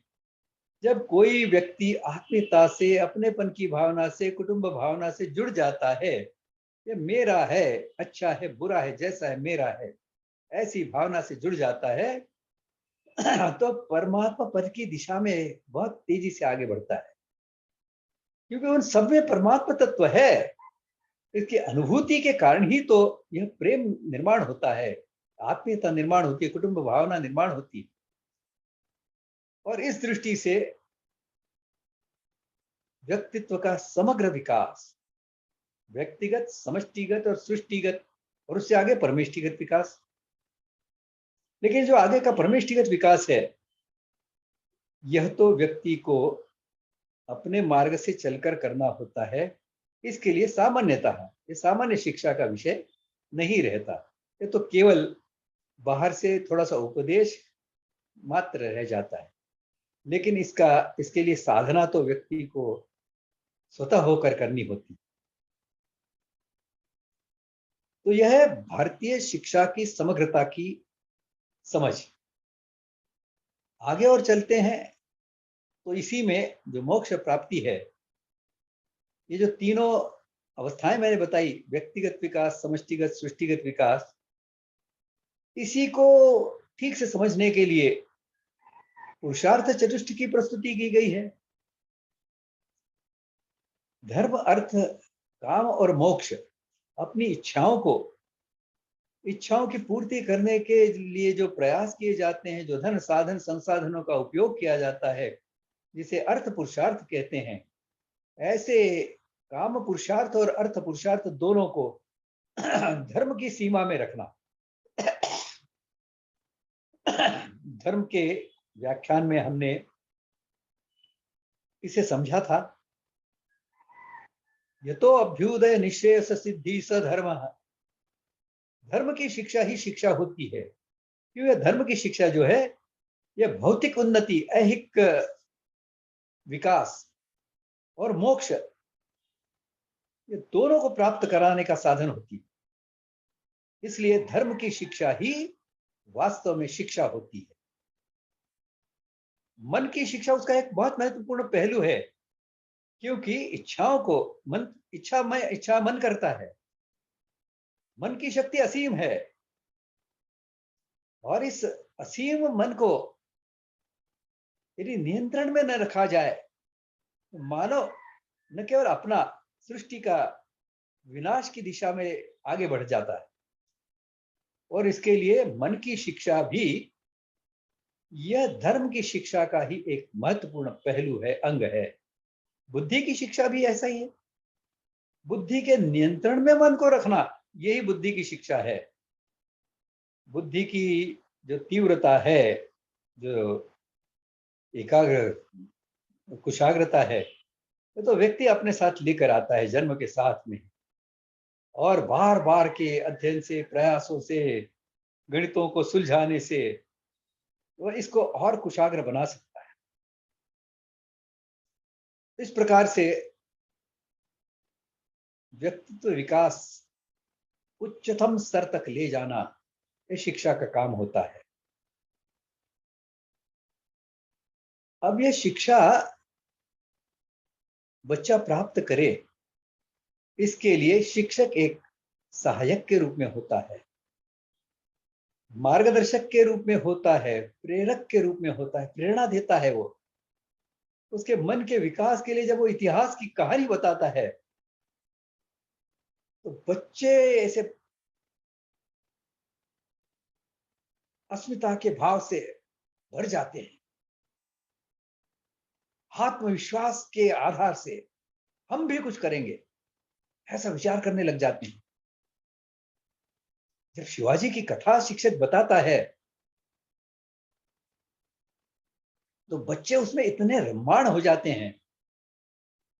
जब कोई व्यक्ति आत्मीयता से, अपनेपन की भावना से, कुटुंब भावना से जुड़ जाता है, ये मेरा है, अच्छा है, बुरा है, जैसा है मेरा है, ऐसी भावना से जुड़ जाता है, तो परमात्मा पद की दिशा में बहुत तेजी से आगे बढ़ता है, क्योंकि उन सब में परमात्मा तत्व है। इसकी अनुभूति के कारण ही तो यह प्रेम निर्माण होता है, आत्मीयता निर्माण होती है, कुटुंब भावना निर्माण होती है। और इस दृष्टि से व्यक्तित्व का समग्र विकास, व्यक्तिगत, समष्टिगत और सृष्टिगत, और उससे आगे परमेष्टिगत विकास। लेकिन जो आगे का परमेष्टिगत विकास है, यह तो व्यक्ति को अपने मार्ग से चलकर करना होता है। इसके लिए सामान्यतः ये सामान्य शिक्षा का विषय नहीं रहता, ये तो केवल बाहर से थोड़ा सा उपदेश मात्र रह जाता है। लेकिन इसके लिए साधना तो व्यक्ति को स्वतः होकर करनी होती। तो यह भारतीय शिक्षा की समग्रता की समझ। आगे और चलते हैं तो इसी में जो मोक्ष प्राप्ति है, ये जो तीनों अवस्थाएं मैंने बताई, व्यक्तिगत विकास, समष्टिगत, सृष्टिगत विकास, इसी को ठीक से समझने के लिए पुरुषार्थ चतुष्ट की प्रस्तुति की गई है। धर्म, अर्थ, काम और मोक्ष अपनी इच्छाओं की पूर्ति करने के लिए जो प्रयास किए जाते हैं, जो धन साधन संसाधनों का उपयोग किया जाता है, जिसे अर्थ पुरुषार्थ कहते हैं, ऐसे काम पुरुषार्थ और अर्थ पुरुषार्थ दोनों को धर्म की सीमा में रखना। धर्म के व्याख्यान में हमने इसे समझा था, यतो अभ्युदय निश्रेयस सिद्धि स धर्म। धर्म की शिक्षा ही शिक्षा होती है, क्योंकि धर्म की शिक्षा जो है, यह भौतिक उन्नति, ऐहिक विकास और मोक्ष, ये दोनों को प्राप्त कराने का साधन होती है। इसलिए धर्म की शिक्षा ही वास्तव में शिक्षा होती है। मन की शिक्षा उसका एक बहुत महत्वपूर्ण पहलू है, क्योंकि इच्छाओं को इच्छा मन करता है। मन की शक्ति असीम है, और इस असीम मन को यदि नियंत्रण में न रखा जाए, तो मानव न केवल अपना, सृष्टि का विनाश की दिशा में आगे बढ़ जाता है। और इसके लिए मन की शिक्षा भी यह धर्म की शिक्षा का ही एक महत्वपूर्ण पहलू है, अंग है। बुद्धि की शिक्षा भी ऐसा ही है। बुद्धि के नियंत्रण में मन को रखना, यही बुद्धि की शिक्षा है। बुद्धि की जो तीव्रता है, जो कुशाग्रता है, तो व्यक्ति अपने साथ लेकर आता है जन्म के साथ में, और बार बार के अध्ययन से, प्रयासों से, गणितों को सुलझाने से वो इसको और कुशाग्र बना सकता है। इस प्रकार से व्यक्तित्व विकास उच्चतम स्तर तक ले जाना ये शिक्षा का काम होता है। अब यह शिक्षा बच्चा प्राप्त करे, इसके लिए शिक्षक एक सहायक के रूप में होता है, मार्गदर्शक के रूप में होता है, प्रेरक के रूप में होता है, प्रेरणा देता है। वो उसके मन के विकास के लिए जब वो इतिहास की कहानी बताता है तो बच्चे ऐसे अस्मिता के भाव से भर जाते हैं, आत्मविश्वास के आधार से हम भी कुछ करेंगे ऐसा विचार करने लग जाते हैं। जब शिवाजी की कथा शिक्षक बताता है तो बच्चे उसमें इतने रम्माण हो जाते हैं,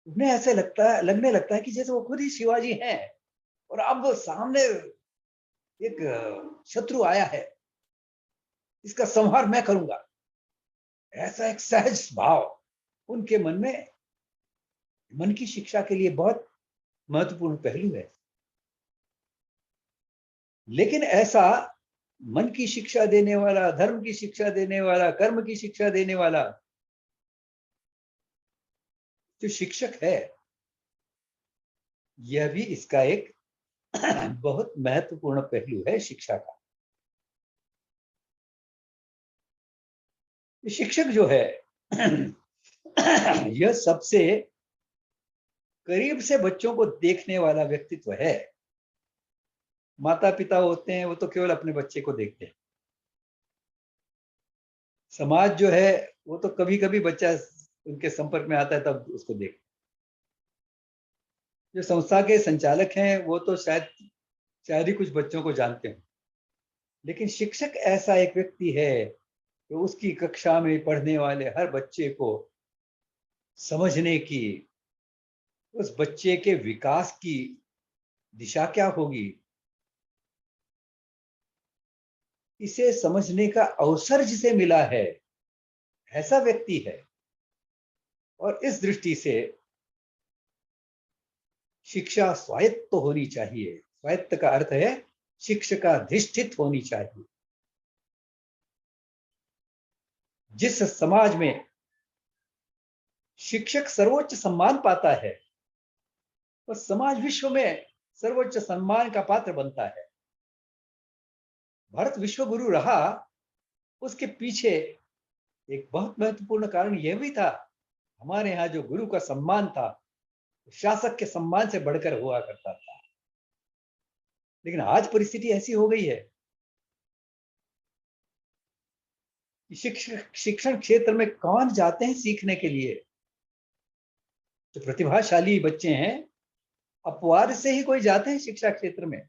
उन्हें ऐसे लगने लगता है कि जैसे वो खुद ही शिवाजी हैं और अब सामने एक शत्रु आया है, इसका संहार मैं करूंगा। ऐसा एक सहज भाव उनके मन में मन की शिक्षा के लिए बहुत महत्वपूर्ण पहलू है। लेकिन ऐसा मन की शिक्षा देने वाला, धर्म की शिक्षा देने वाला, कर्म की शिक्षा देने वाला जो शिक्षक है, यह भी इसका एक बहुत महत्वपूर्ण पहलू है शिक्षा का। शिक्षक जो है यह सबसे करीब से बच्चों को देखने वाला व्यक्तित्व है। माता पिता होते हैं वो तो केवल अपने बच्चे को देखते हैं, समाज जो है वो तो कभी कभी बच्चा उनके संपर्क में आता है तब उसको देखते। जो संस्था के संचालक हैं वो तो शायद ही कुछ बच्चों को जानते हैं, लेकिन शिक्षक ऐसा एक व्यक्ति है कि उसकी कक्षा में पढ़ने वाले हर बच्चे को समझने की, उस बच्चे के विकास की दिशा क्या होगी, इसे समझने का अवसर जिसे मिला है, ऐसा व्यक्ति है। और इस दृष्टि से शिक्षा स्वायत्त तो होनी चाहिए। स्वायत्त का अर्थ है शिक्षकाधिष्ठित होनी चाहिए। जिस समाज में शिक्षक सर्वोच्च सम्मान पाता है वह समाज विश्व में सर्वोच्च सम्मान का पात्र बनता है। भारत विश्व गुरु रहा, उसके पीछे एक बहुत महत्वपूर्ण कारण यह भी था, हमारे यहाँ जो गुरु का सम्मान था शासक के सम्मान से बढ़कर हुआ करता था। लेकिन आज परिस्थिति ऐसी हो गई है कि शिक्षण क्षेत्र में कौन जाते हैं सीखने के लिए? जो प्रतिभाशाली बच्चे हैं अपवाद से ही कोई जाते हैं शिक्षा क्षेत्र में।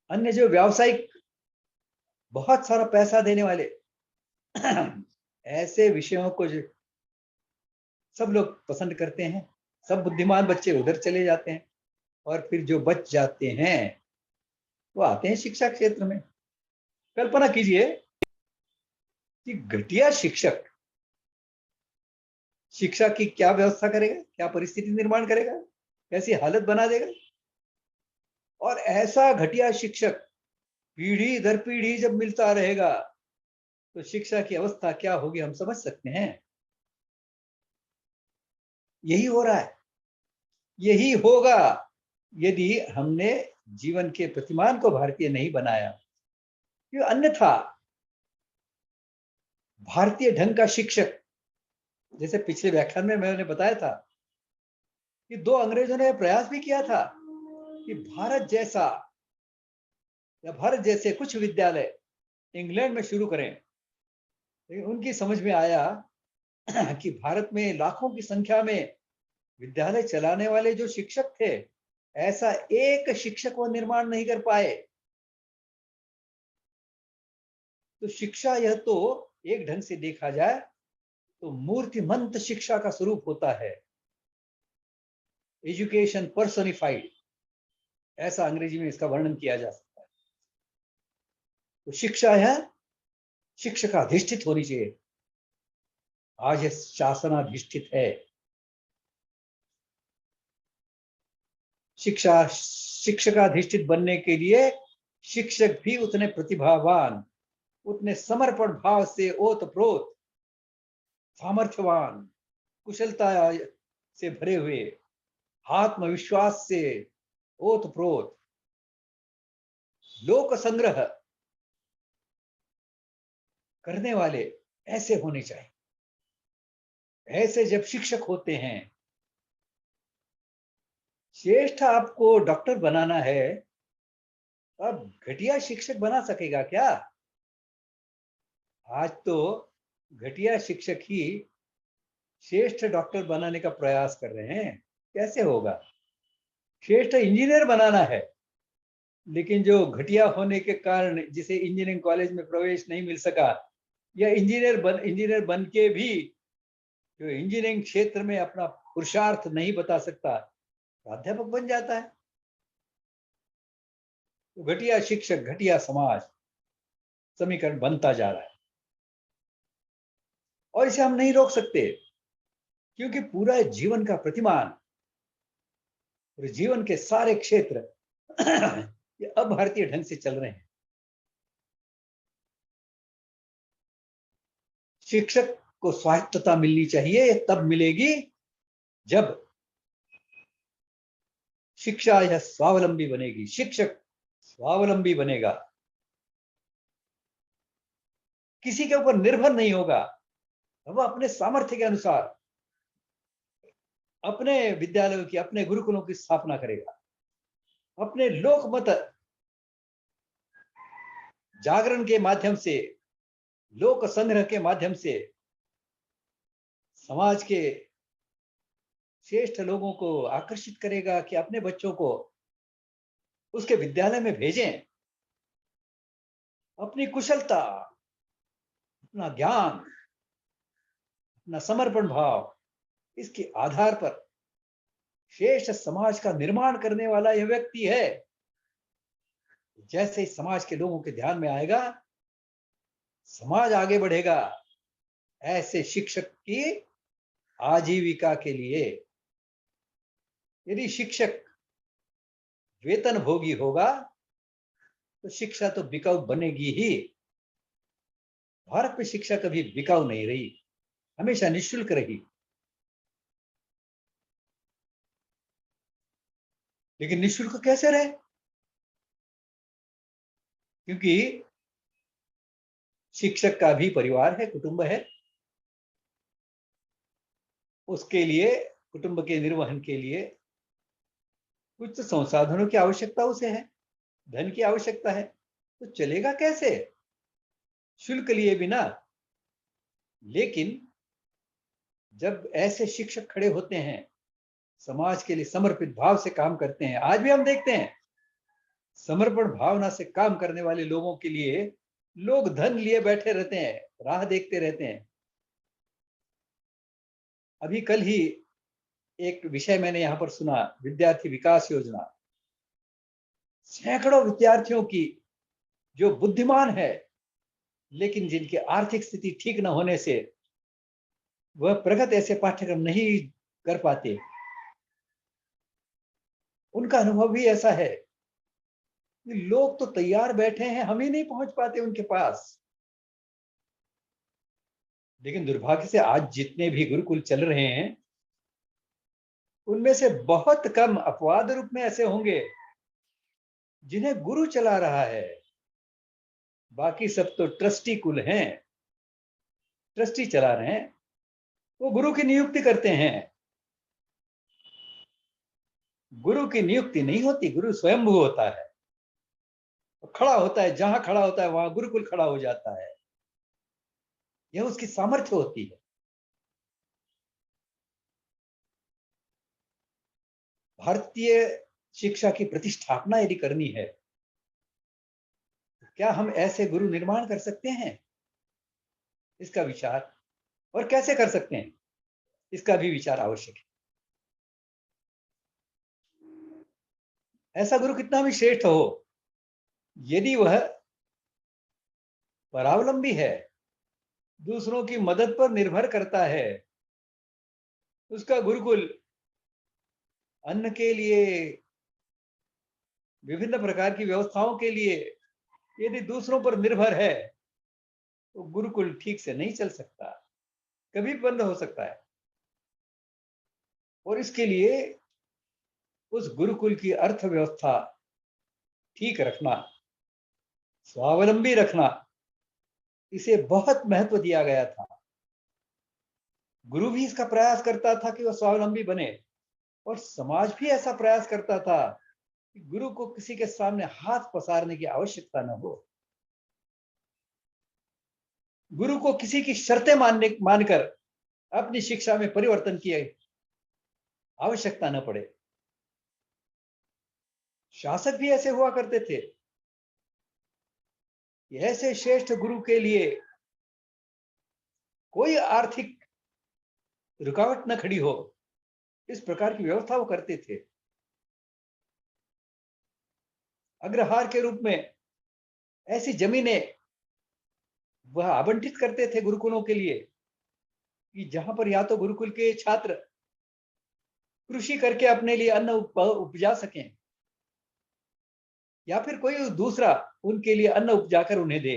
अन्य जो व्यावसायिक बहुत सारा पैसा देने वाले ऐसे विषयों को जो सब लोग पसंद करते हैं, सब बुद्धिमान बच्चे उधर चले जाते हैं और फिर जो बच जाते हैं वो आते हैं शिक्षा क्षेत्र में। कल्पना कीजिए कि घटिया शिक्षक शिक्षा की क्या व्यवस्था करेगा, क्या परिस्थिति निर्माण करेगा, कैसी हालत बना देगा। और ऐसा घटिया शिक्षक पीढ़ी दर पीढ़ी जब मिलता रहेगा तो शिक्षा की अवस्था क्या होगी हम समझ सकते हैं। यही हो रहा है, यही होगा यदि हमने जीवन के प्रतिमान को भारतीय नहीं बनाया। क्यों? अन्यथा भारतीय ढंग का शिक्षक, जैसे पिछले व्याख्यान में मैंने बताया था कि दो अंग्रेजों ने प्रयास भी किया था कि भारत जैसा या भारत जैसे कुछ विद्यालय इंग्लैंड में शुरू करें, लेकिन उनकी समझ में आया कि भारत में लाखों की संख्या में विद्यालय चलाने वाले जो शिक्षक थे, ऐसा एक शिक्षक वो निर्माण नहीं कर पाए। तो शिक्षा यह तो एक ढंग से देखा जाए तो मूर्तिमंत शिक्षा का स्वरूप होता है, एजुकेशन पर्सोनिफाइड, ऐसा अंग्रेजी में इसका वर्णन किया जा सकता है। तो शिक्षा है शिक्षकाधिष्ठित होनी चाहिए। आज यह शासनाधिष्ठित है। शिक्षकाधिष्ठित बनने के लिए शिक्षक भी उतने प्रतिभावान, उतने समर्पण भाव से ओतप्रोत, सामर्थ्यवान, कुशलता से भरे हुए, आत्मविश्वास से ओतप्रोत, लोक संग्रह करने वाले ऐसे होने चाहिए। ऐसे जब शिक्षक होते हैं, श्रेष्ठ आपको डॉक्टर बनाना है, अब घटिया शिक्षक बना सकेगा क्या? आज तो घटिया शिक्षक ही श्रेष्ठ डॉक्टर बनाने का प्रयास कर रहे हैं। कैसे होगा? श्रेष्ठ इंजीनियर बनाना है, लेकिन जो घटिया होने के कारण जिसे इंजीनियरिंग कॉलेज में प्रवेश नहीं मिल सका, या इंजीनियर बन के भी जो इंजीनियरिंग क्षेत्र में अपना पुरुषार्थ नहीं बता सकता, प्राध्यापक बन जाता है। तो घटिया शिक्षक, घटिया समाज समीकरण बनता जा रहा है और इसे हम नहीं रोक सकते, क्योंकि पूरा जीवन का प्रतिमान, पूरे जीवन के सारे क्षेत्र ये अभारतीय ढंग से चल रहे हैं। शिक्षक को स्वायत्तता मिलनी चाहिए, तब मिलेगी जब शिक्षा यह स्वावलंबी बनेगी। शिक्षक स्वावलंबी बनेगा, किसी के ऊपर निर्भर नहीं होगा। वह अपने सामर्थ्य के अनुसार अपने विद्यालयों की, अपने गुरुकुलों की स्थापना करेगा। अपने लोकमत जागरण के माध्यम से, लोक संग्रह के माध्यम से समाज के श्रेष्ठ लोगों को आकर्षित करेगा कि अपने बच्चों को उसके विद्यालय में भेजें। अपनी कुशलता, अपना ज्ञान, अपना समर्पण भाव, इसके आधार पर श्रेष्ठ समाज का निर्माण करने वाला यह व्यक्ति है। जैसे ही समाज के लोगों के ध्यान में आएगा, समाज आगे बढ़ेगा। ऐसे शिक्षक की आजीविका के लिए, यदि शिक्षक वेतन भोगी होगा तो शिक्षा तो बिकाऊ बनेगी ही। भारत में शिक्षा कभी बिकाऊ नहीं रही, हमेशा निःशुल्क रही। लेकिन निःशुल्क कैसे रहे? क्योंकि शिक्षक का भी परिवार है, कुटुंब है। उसके लिए, कुटुंब के निर्वहन के लिए कुछ तो संसाधनों की आवश्यकता उसे है, धन की आवश्यकता है। तो चलेगा कैसे शुल्क लिए बिना? लेकिन जब ऐसे शिक्षक खड़े होते हैं, समाज के लिए समर्पित भाव से काम करते हैं, आज भी हम देखते हैं समर्पण भावना से काम करने वाले लोगों के लिए लोग धन लिए बैठे रहते हैं, राह देखते रहते हैं। अभी कल ही एक विषय मैंने यहां पर सुना, विद्यार्थी विकास योजना। सैकड़ों विद्यार्थियों की जो बुद्धिमान है, लेकिन जिनकी आर्थिक स्थिति ठीक न होने से वह प्रगत ऐसे पाठ्यक्रम नहीं कर पाते, उनका अनुभव भी ऐसा है कि लोग तो तैयार बैठे हैं, हम ही नहीं पहुंच पाते उनके पास। लेकिन दुर्भाग्य से आज जितने भी गुरुकुल चल रहे हैं, उनमें से बहुत कम अपवाद रूप में ऐसे होंगे जिन्हें गुरु चला रहा है। बाकी सब तो ट्रस्टी कुल हैं, ट्रस्टी चला रहे हैं। वो गुरु की नियुक्ति करते हैं। गुरु की नियुक्ति नहीं होती, गुरु स्वयंभू होता है, खड़ा होता है, जहां खड़ा होता है वहां गुरुकुल खड़ा हो जाता है। यह उसकी सामर्थ्य होती है। भारतीय शिक्षा की प्रतिष्ठापना यदि करनी है, तो क्या हम ऐसे गुरु निर्माण कर सकते हैं? इसका विचार, और कैसे कर सकते हैं, इसका भी विचार आवश्यक है। ऐसा गुरु कितना भी श्रेष्ठ हो, यदि वह परावलंबी है, दूसरों की मदद पर निर्भर करता है, उसका गुरुकुल अन्न के लिए, विभिन्न प्रकार की व्यवस्थाओं के लिए यदि दूसरों पर निर्भर है तो गुरुकुल ठीक से नहीं चल सकता, कभी बंद हो सकता है। और इसके लिए उस गुरुकुल की अर्थव्यवस्था ठीक रखना, स्वावलंबी रखना, इसे बहुत महत्व दिया गया था। गुरु भी इसका प्रयास करता था कि वह स्वावलंबी बने, और समाज भी ऐसा प्रयास करता था कि गुरु को किसी के सामने हाथ पसारने की आवश्यकता न हो, गुरु को किसी की शर्तें मानकर अपनी शिक्षा में परिवर्तन की आवश्यकता न पड़े। शासक भी ऐसे हुआ करते थे। ऐसे श्रेष्ठ गुरु के लिए कोई आर्थिक रुकावट न खड़ी हो, इस प्रकार की व्यवस्था वो करते थे। अग्रहार के रूप में ऐसी जमीनें वह आवंटित करते थे गुरुकुलों के लिए कि जहां पर या तो गुरुकुल के छात्र कृषि करके अपने लिए अन्न उपजा सकें, या फिर कोई दूसरा उनके लिए अन्न उपजाकर उन्हें दे।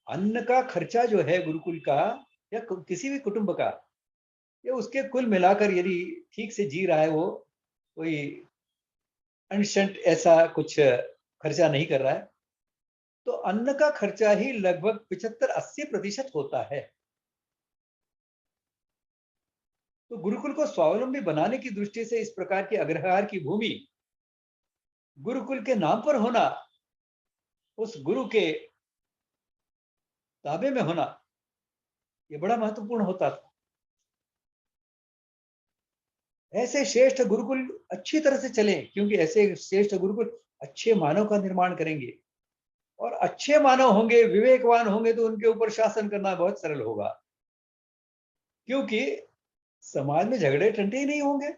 अन्न का खर्चा जो है गुरुकुल का या किसी भी कुटुंब का, ये उसके कुल मिलाकर यदि ठीक से जी रहा है, वो कोई अनशंट ऐसा कुछ खर्चा नहीं कर रहा है, तो अन्न का खर्चा ही लगभग 75-80% होता है। तो गुरुकुल को स्वावलंबी बनाने की दृष्टि से इस प्रकार की अग्रहार की भूमि गुरुकुल के नाम पर होना, उस गुरु के ताबे में होना, यह बड़ा महत्वपूर्ण होता था। ऐसे श्रेष्ठ गुरुकुल अच्छी तरह से चले, क्योंकि ऐसे श्रेष्ठ गुरुकुल अच्छे मानव का निर्माण करेंगे, और अच्छे मानव होंगे, विवेकवान होंगे, तो उनके ऊपर शासन करना बहुत सरल होगा, क्योंकि समाज में झगड़े टंटे ही नहीं होंगे।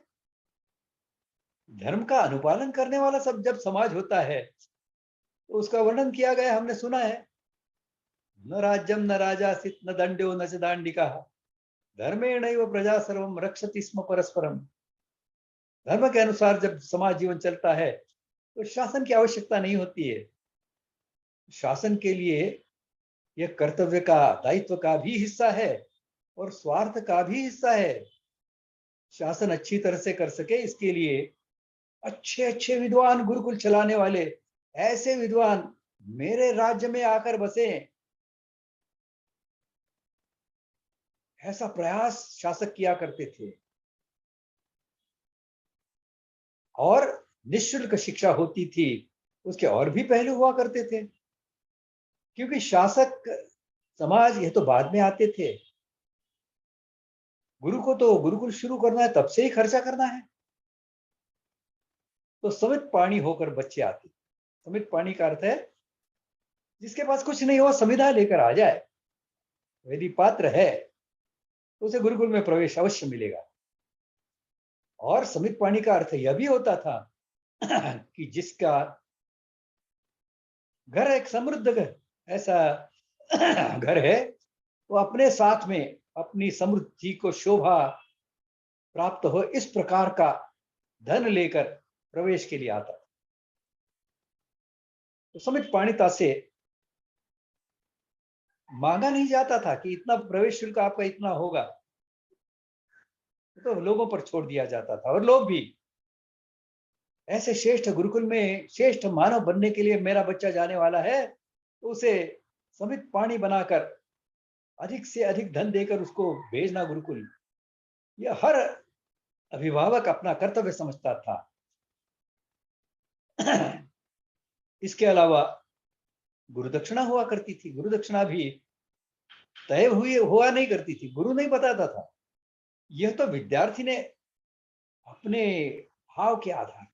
धर्म का अनुपालन करने वाला सब जब समाज होता है, तो उसका वर्णन किया गया, हमने सुना है, न राज्यम न राजासित न दंड्यो न च दांडिका धर्मेणैव प्रजा सर्वम रक्षति स्म परस्परम। धर्म के अनुसार जब समाज जीवन चलता है तो शासन की आवश्यकता नहीं होती है। शासन के लिए यह कर्तव्य का, दायित्व का भी हिस्सा है और स्वार्थ का भी हिस्सा है। शासन अच्छी तरह से कर सके, इसके लिए अच्छे अच्छे विद्वान गुरुकुल चलाने वाले, ऐसे विद्वान मेरे राज्य में आकर बसे, ऐसा प्रयास शासक किया करते थे। और निःशुल्क शिक्षा होती थी, उसके और भी पहलू हुआ करते थे, क्योंकि शासक समाज ये तो बाद में आते थे। गुरु को तो गुरुकुल शुरू करना है, तब से ही खर्चा करना है, तो समित पाणी होकर बच्चे आते। समित पाणी का अर्थ है जिसके पास कुछ नहीं हो, समिधा लेकर आ जाए, यदि पात्र है तो उसे गुरुकुल में प्रवेश अवश्य मिलेगा। और समित पाणी का अर्थ यह भी होता था कि जिसका घर एक समृद्ध घर, ऐसा घर है, वो अपने साथ में अपनी समृद्धि को शोभा प्राप्त हो, इस प्रकार का धन लेकर प्रवेश के लिए आता। तो समित पाणिता से मांगा नहीं जाता था कि इतना प्रवेश शुल्क आपका इतना होगा, तो लोगों पर छोड़ दिया जाता था। और लोग भी ऐसे श्रेष्ठ गुरुकुल में श्रेष्ठ मानव बनने के लिए मेरा बच्चा जाने वाला है, तो उसे समित पाणी बनाकर अधिक से अधिक धन देकर उसको भेजना गुरुकुल, यह हर अभिभावक अपना कर्तव्य समझता था। इसके अलावा गुरुदक्षिणा हुआ करती थी। गुरुदक्षिणा भी तय हुआ नहीं करती थी, गुरु नहीं बताता था। यह तो विद्यार्थी ने अपने भाव के आधार,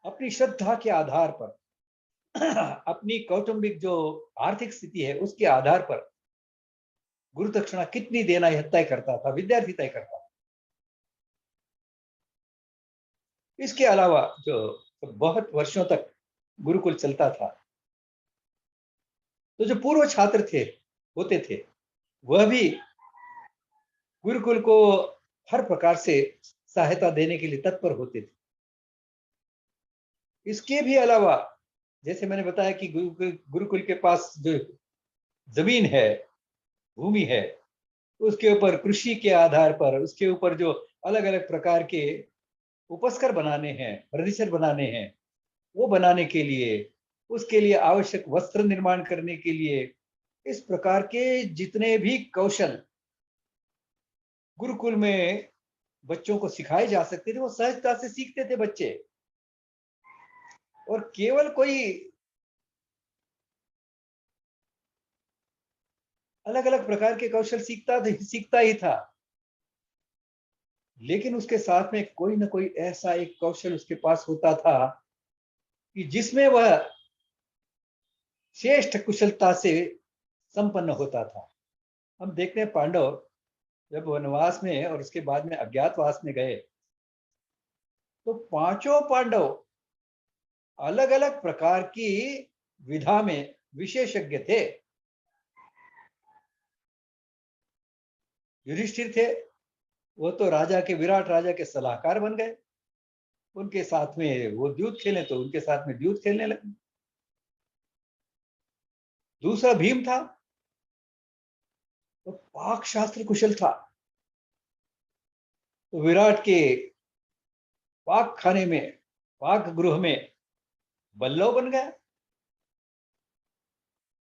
अपनी श्रद्धा के आधार पर, अपनी कौटुंबिक जो आर्थिक स्थिति है उसके आधार पर गुरु दक्षिणा कितनी देना यह तय करता था, विद्यार्थी तय करता था। इसके अलावा जो बहुत वर्षों तक गुरुकुल चलता था, तो जो पूर्व छात्र थे होते थे वह भी गुरुकुल को हर प्रकार से सहायता देने के लिए तत्पर होते थे। इसके भी अलावा जैसे मैंने बताया कि गुरुकुल के पास जो जमीन है, भूमि है, उसके ऊपर कृषि के आधार पर उसके ऊपर जो अलग अलग प्रकार के उपस्कर बनाने हैं, फर्नीचर बनाने हैं, वो बनाने के लिए, उसके लिए आवश्यक वस्त्र निर्माण करने के लिए, इस प्रकार के जितने भी कौशल गुरुकुल में बच्चों को सिखाए जा सकते थे वो सहजता से सीखते थे बच्चे। और केवल कोई अलग अलग प्रकार के कौशल सीखता ही था, लेकिन उसके साथ में कोई ना कोई ऐसा एक कौशल उसके पास होता था कि जिसमें वह श्रेष्ठ कुशलता से संपन्न होता था। हम देखते हैं पांडव जब वनवास में और उसके बाद में अज्ञातवास में गए तो पांचों पांडव अलग अलग प्रकार की विधा में विशेषज्ञ थे। युधिष्ठिर थे, वो तो राजा के, विराट राजा के सलाहकार बन गए, उनके साथ में वो द्यूत खेले तो उनके साथ में द्यूत खेलने लगे। दूसरा भीम था, तो पाक शास्त्र कुशल था, तो विराट के पाक खाने में, पाक गृह में बल्लव बन गया।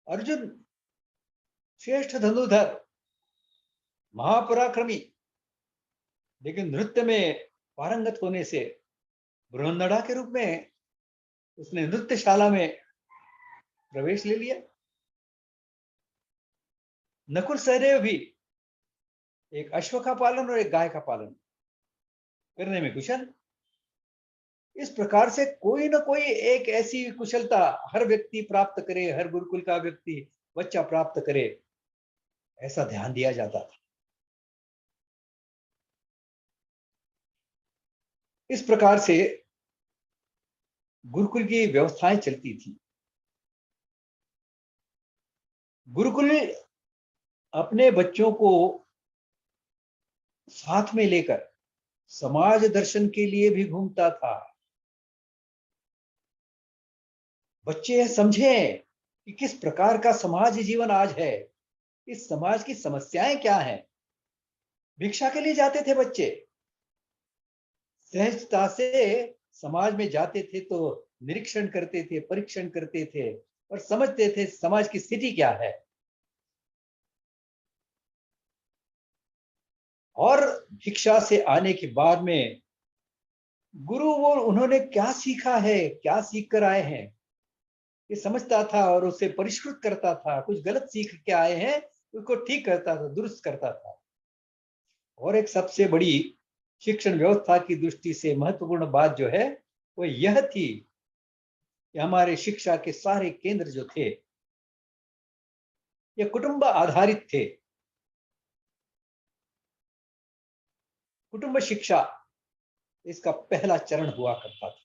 अर्जुन श्रेष्ठ धनुर्धर, महापराक्रमी, लेकिन नृत्य में पारंगत होने से बृहन्नड़ा के रूप में उसने नृत्यशाला में प्रवेश ले लिया। नकुल सहदेव भी एक अश्व का पालन और एक गाय का पालन करने में कुशल। इस प्रकार से कोई ना कोई एक ऐसी कुशलता हर व्यक्ति प्राप्त करे, हर गुरुकुल का व्यक्ति, बच्चा प्राप्त करे, ऐसा ध्यान दिया जाता था। इस प्रकार से गुरुकुल की व्यवस्थाएं चलती थी। गुरुकुल अपने बच्चों को साथ में लेकर समाज दर्शन के लिए भी घूमता था। बच्चे यह समझें कि किस प्रकार का समाज जीवन आज है, इस समाज की समस्याएं क्या हैं। भिक्षा के लिए जाते थे बच्चे, सहजता से समाज में जाते थे तो निरीक्षण करते थे, परीक्षण करते थे और समझते थे समाज की स्थिति क्या है। और भिक्षा से आने के बाद में गुरु वो उन्होंने क्या सीखा है, क्या सीख कर आए हैं, ये समझता था और उसे परिष्कृत करता था। कुछ गलत सीख के आए हैं उसको ठीक करता था, दुरुस्त करता था। और एक सबसे बड़ी शिक्षण व्यवस्था की दृष्टि से महत्वपूर्ण बात जो है वो यह थी कि हमारे शिक्षा के सारे केंद्र जो थे ये कुटुंब आधारित थे। कुटुंब शिक्षा इसका पहला चरण हुआ करता था।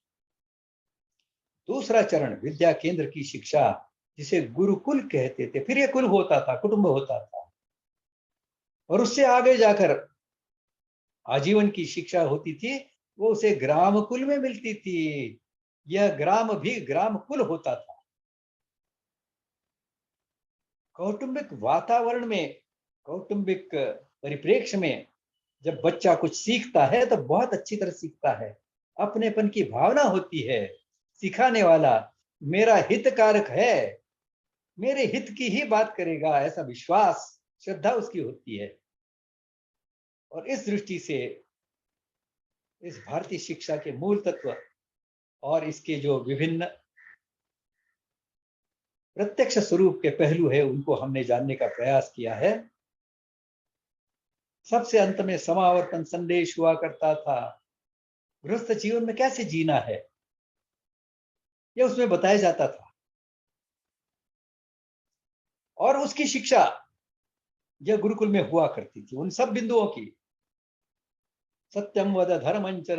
दूसरा चरण विद्या केंद्र की शिक्षा, जिसे गुरुकुल कहते थे, फिर ये कुल होता था, कुटुंब होता था, और उससे आगे जाकर आजीवन की शिक्षा होती थी, वो उसे ग्राम कुल में मिलती थी। यह ग्राम भी ग्राम कुल होता था। कौटुंबिक वातावरण में, कौटुंबिक परिप्रेक्ष्य में जब बच्चा कुछ सीखता है तो बहुत अच्छी तरह सीखता है। अपनेपन की भावना होती है, सिखाने वाला मेरा हितकारक है, मेरे हित की ही बात करेगा, ऐसा विश्वास, श्रद्धा उसकी होती है। और इस दृष्टि से इस भारतीय शिक्षा के मूल तत्व और इसके जो विभिन्न प्रत्यक्ष स्वरूप के पहलू है उनको हमने जानने का प्रयास किया है। सबसे अंत में समावर्तन संदेश हुआ करता था। गृहस्थ जीवन में कैसे जीना है यह उसमें बताया जाता था, और उसकी शिक्षा यह गुरुकुल में हुआ करती थी। उन सब बिंदुओं की, सत्यम वद धर्मंचर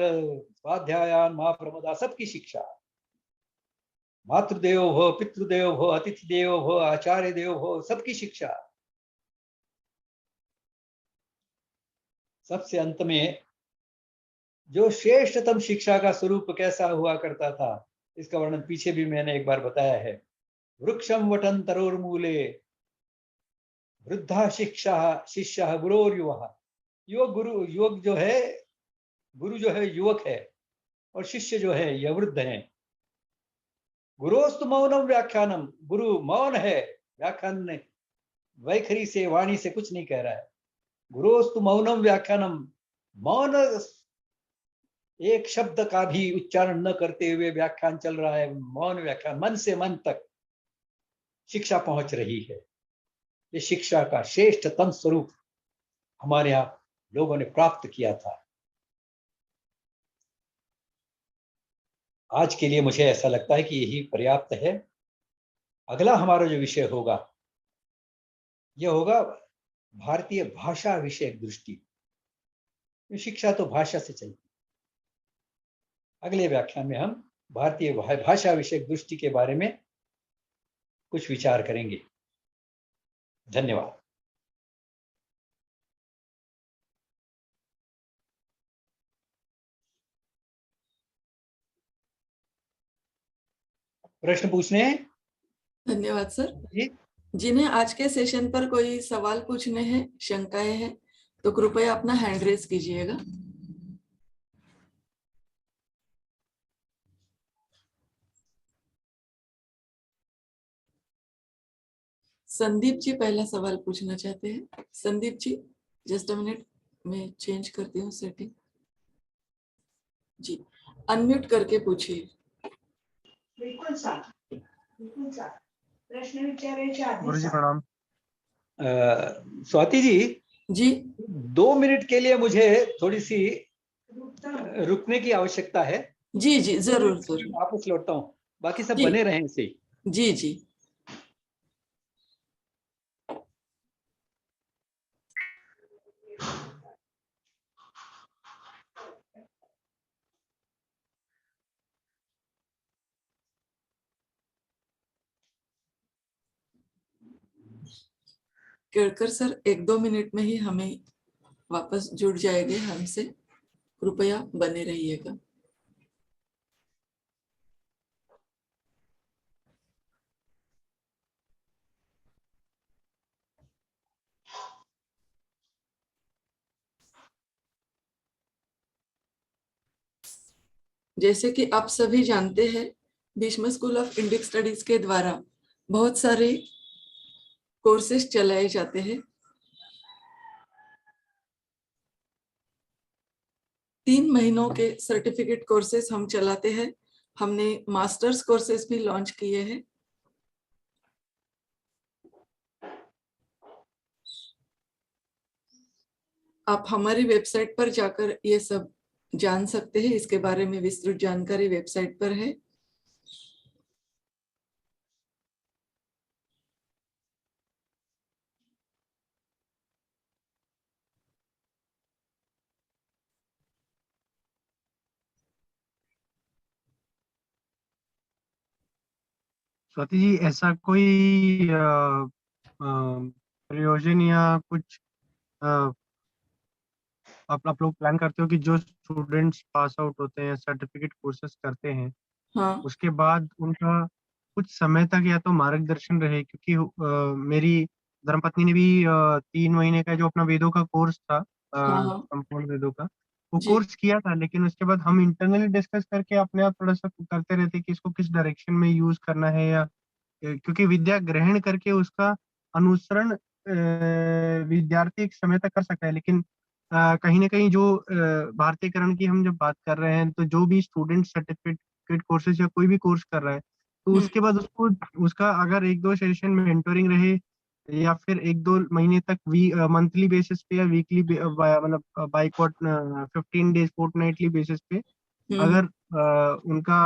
स्वाध्यायान मा प्रमदा, सबकी शिक्षा मातृदेवो भव, पितृदेवो भव, अतिथि देवो भव, आचार्य देवो भव, सबकी शिक्षा। सबसे अंत में जो श्रेष्ठतम शिक्षा का स्वरूप कैसा हुआ करता था, इसका वर्णन पीछे भी मैंने एक बार बताया है। वृक्षम वटन तरोर्मूले वृद्धा शिक्षा शिष्य गुरोर्युवः। युवक गुरु, युवक जो है, गुरु जो है युवक है, और शिष्य जो है यह वृद्ध है। गुरोस्तु मौनम व्याख्यानम, गुरु मौन है, व्याख्यान ने वैखरी से, वाणी से कुछ नहीं कह रहा है। गुरोस्तु मौनम व्याख्यानम, मौन एक शब्द का भी उच्चारण न करते हुए व्याख्यान चल रहा है। मौन व्याख्यान, मन से मन तक शिक्षा पहुंच रही है। ये शिक्षा का श्रेष्ठतम स्वरूप हमारे यहाँ लोगों ने प्राप्त किया था। आज के लिए मुझे ऐसा लगता है कि यही पर्याप्त है। अगला हमारा जो विषय होगा, यह होगा भारतीय भाषा विषयक दृष्टि। शिक्षा तो भाषा से चलती। अगले व्याख्यान में हम भारतीय भाषा विषयक दृष्टि के बारे में कुछ विचार करेंगे। धन्यवाद। प्रश्न पूछने हैं? धन्यवाद सर। जी, जिन्हें आज के सेशन पर कोई सवाल पूछने हैं, शंकाएं हैं, तो कृपया अपना हैंड रेज कीजिएगा। संदीप जी पहला सवाल पूछना चाहते हैं। Sandeep ji, just a minute, मैं चेंज करती हूँ सेटिंग। जी, अनम्यूट करके पूछिए। बिल्कुल सर, बिल्कुल सर। प्रश्न विचारायचे आधी गुरुजी सर. प्रणाम। स्वाति जी, जी 2 मिनट के लिए मुझे थोड़ी सी उत्तम. रुकने की आवश्यकता है। जी जी, जरूर जरूर। वापस लौटता हूँ, बाकी सब जी। बने रहें इसे ही। जी जी। केड़कर सर 1-2 मिनट में ही हमें वापस जुड़ जाएंगे हमसे, कृपया बने रहिएगा। जैसे कि आप सभी जानते हैं, Bhishma school of Indic studies के द्वारा बहुत सारे कोर्सेज चलाए जाते हैं। 3 महीनों के सर्टिफिकेट कोर्सेज हम चलाते हैं। हमने मास्टर्स कोर्सेज भी लॉन्च किए हैं। आप हमारी वेबसाइट पर जाकर ये सब जान सकते हैं। इसके बारे में विस्तृत जानकारी वेबसाइट पर है। स्वाति जी, ऐसा कोई प्रयोजन या कुछ अ, आप लोग प्लान करते हो कि जो स्टूडेंट्स पास आउट होते हैं, सर्टिफिकेट कोर्सेज करते हैं, हाँ उसके बाद उनका कुछ समय तक या तो मार्गदर्शन रहे? क्योंकि मेरी धर्मपत्नी ने भी 3 महीने का जो अपना वेदों का कोर्स था, हाँ हाँ संपूर्ण वेदों का, वो जी कोर्स किया था। लेकिन उसके बाद हम इंटरनली डिस्कस करके अपने आप थोड़ा सा करते रहते कि इसको किस डायरेक्शन में यूज करना है, या क्योंकि विद्या ग्रहण करके उसका अनुसरण विद्यार्थी एक समय तक कर सकता है, लेकिन कहीं ना कहीं जो भारतीयकरण की हम जब बात कर रहे हैं, तो जो भी स्टूडेंट सर्टिफिकेट कोर्सेज या कोई भी कोर्स कर रहा है, तो उसके बाद उसको उसका अगर 1-2 सेशन में मेंटोरिंग रहे, या फिर 1-2 महीने तक मंथली बेसिस पे या वीकली मतलब बाई 15 डेज फोर्टनाइटली बेसिस पे अगर उनका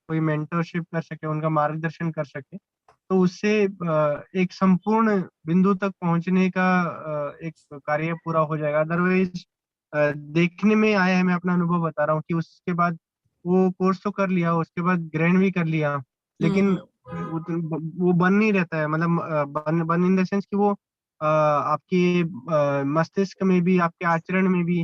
कोई मेंटरशिप कर सके, उनका मार्गदर्शन कर सके, तो उससे एक संपूर्ण बिंदु तक पहुंचने का एक कार्य पूरा हो जाएगा। अदरवाइज देखने में आया है, मैं अपना अनुभव बता रहा हूँ कि उसके बाद वो कोर्स तो कर लिया, उसके बाद ग्रहण भी कर लिया, लेकिन हम्म, वो बन नहीं रहता है, मतलब बन बन इन द सेंस कि वो आपके मस्तिष्क में भी, आपके आचरण में भी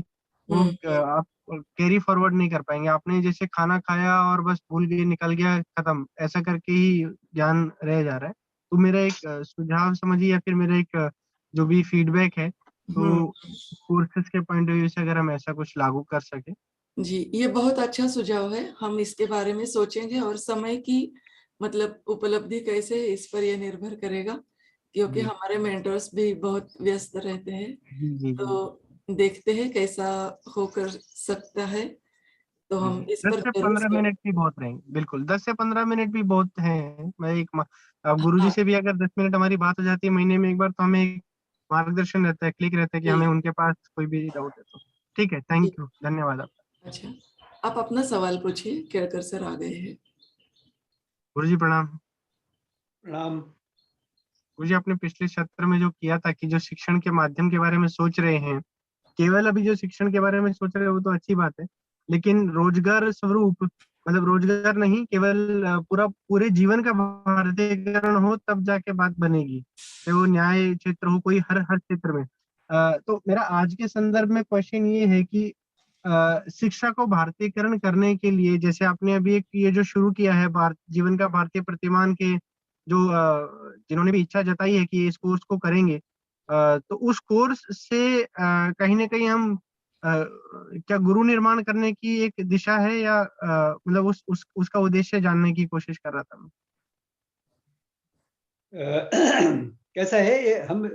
वो आप कैरी फॉरवर्ड नहीं कर पाएंगे। आपने जैसे खाना खाया और बस भूल गए, निकल गया, खत्म, ऐसा करके ही ज्ञान रह जा रहा है। तो मेरा एक सुझाव समझिए, या फिर मेरा एक जो भी फीडबैक है, हम्म। तो कोर्सेज के पॉइंट ऑफ व्यू से अगर हम ऐसा कुछ लागू कर सके। जी, ये बहुत अच्छा सुझाव है। हम इसके बारे में सोचेंगे, और समय की मतलब उपलब्धि कैसे है इस पर यह निर्भर करेगा, क्योंकि जी हमारे मेंटर्स भी बहुत व्यस्त रहते हैं। जी जी जी तो देखते हैं कैसा होकर सकता है, तो हम इस दस पर से जरूर 15 मिनट भी बहुत रहेंगे, बिल्कुल 10 से 15 मिनट भी बहुत हैं। मैं एक अब गुरुजी हाँ से भी अगर 10 मिनट हमारी बात हो जाती है महीने में एक बार, तो हमें एक मार्गदर्शन रहता है, क्लिक रहता है कि जी हमें उनके पास कोई भी डाउट है तो। ठीक है, जी। थैंक यू, धन्यवाद आपका। अच्छा, आप अपना सवाल पूछिए, केड़कर सर आ गए हैं। गुरुजी प्रणाम। प्रणाम। गुरुजी, आपने पिछले सत्र में जो किया था कि जो शिक्षण के माध्यम के बारे में सोच रहे हैं, केवल अभी जो शिक्षण के बारे में सोच रहे हो वो तो अच्छी बात है, लेकिन रोजगार स्वरूप, मतलब रोजगार नहीं, केवल पूरे जीवन का भारतीयकरण हो तब जाके बात बनेगी, चाहे वो न्याय क्षेत्र हो, कोई हर हर क्षेत्र में। तो मेरा आज के संदर्भ में क्वेश्चन ये है कि शिक्षा को भारतीयकरण करने के लिए, जैसे आपने अभी एक ये जो शुरू किया है, भारत जीवन का भारतीय प्रतिमान के जो जिन्होंने भी इच्छा जताई है कि इस कोर्स को करेंगे, तो उस कोर्स से कहीं ना कहीं हम क्या गुरु निर्माण करने की एक दिशा है, या मतलब उसका उद्देश्य जानने की कोशिश कर रहा था मैं। कैसा है ये, हम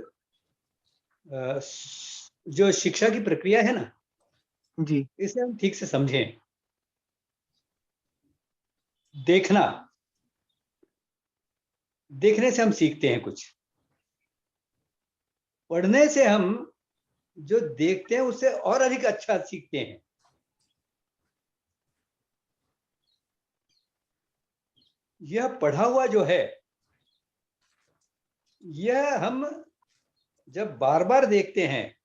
जो शिक्षा की प्रक्रिया है ना, जी इसे हम ठीक से समझें। देखना, देखने से हम सीखते हैं कुछ, पढ़ने से हम जो देखते हैं उससे और अधिक अच्छा सीखते हैं। यह पढ़ा हुआ जो है, यह हम जब बार बार देखते हैं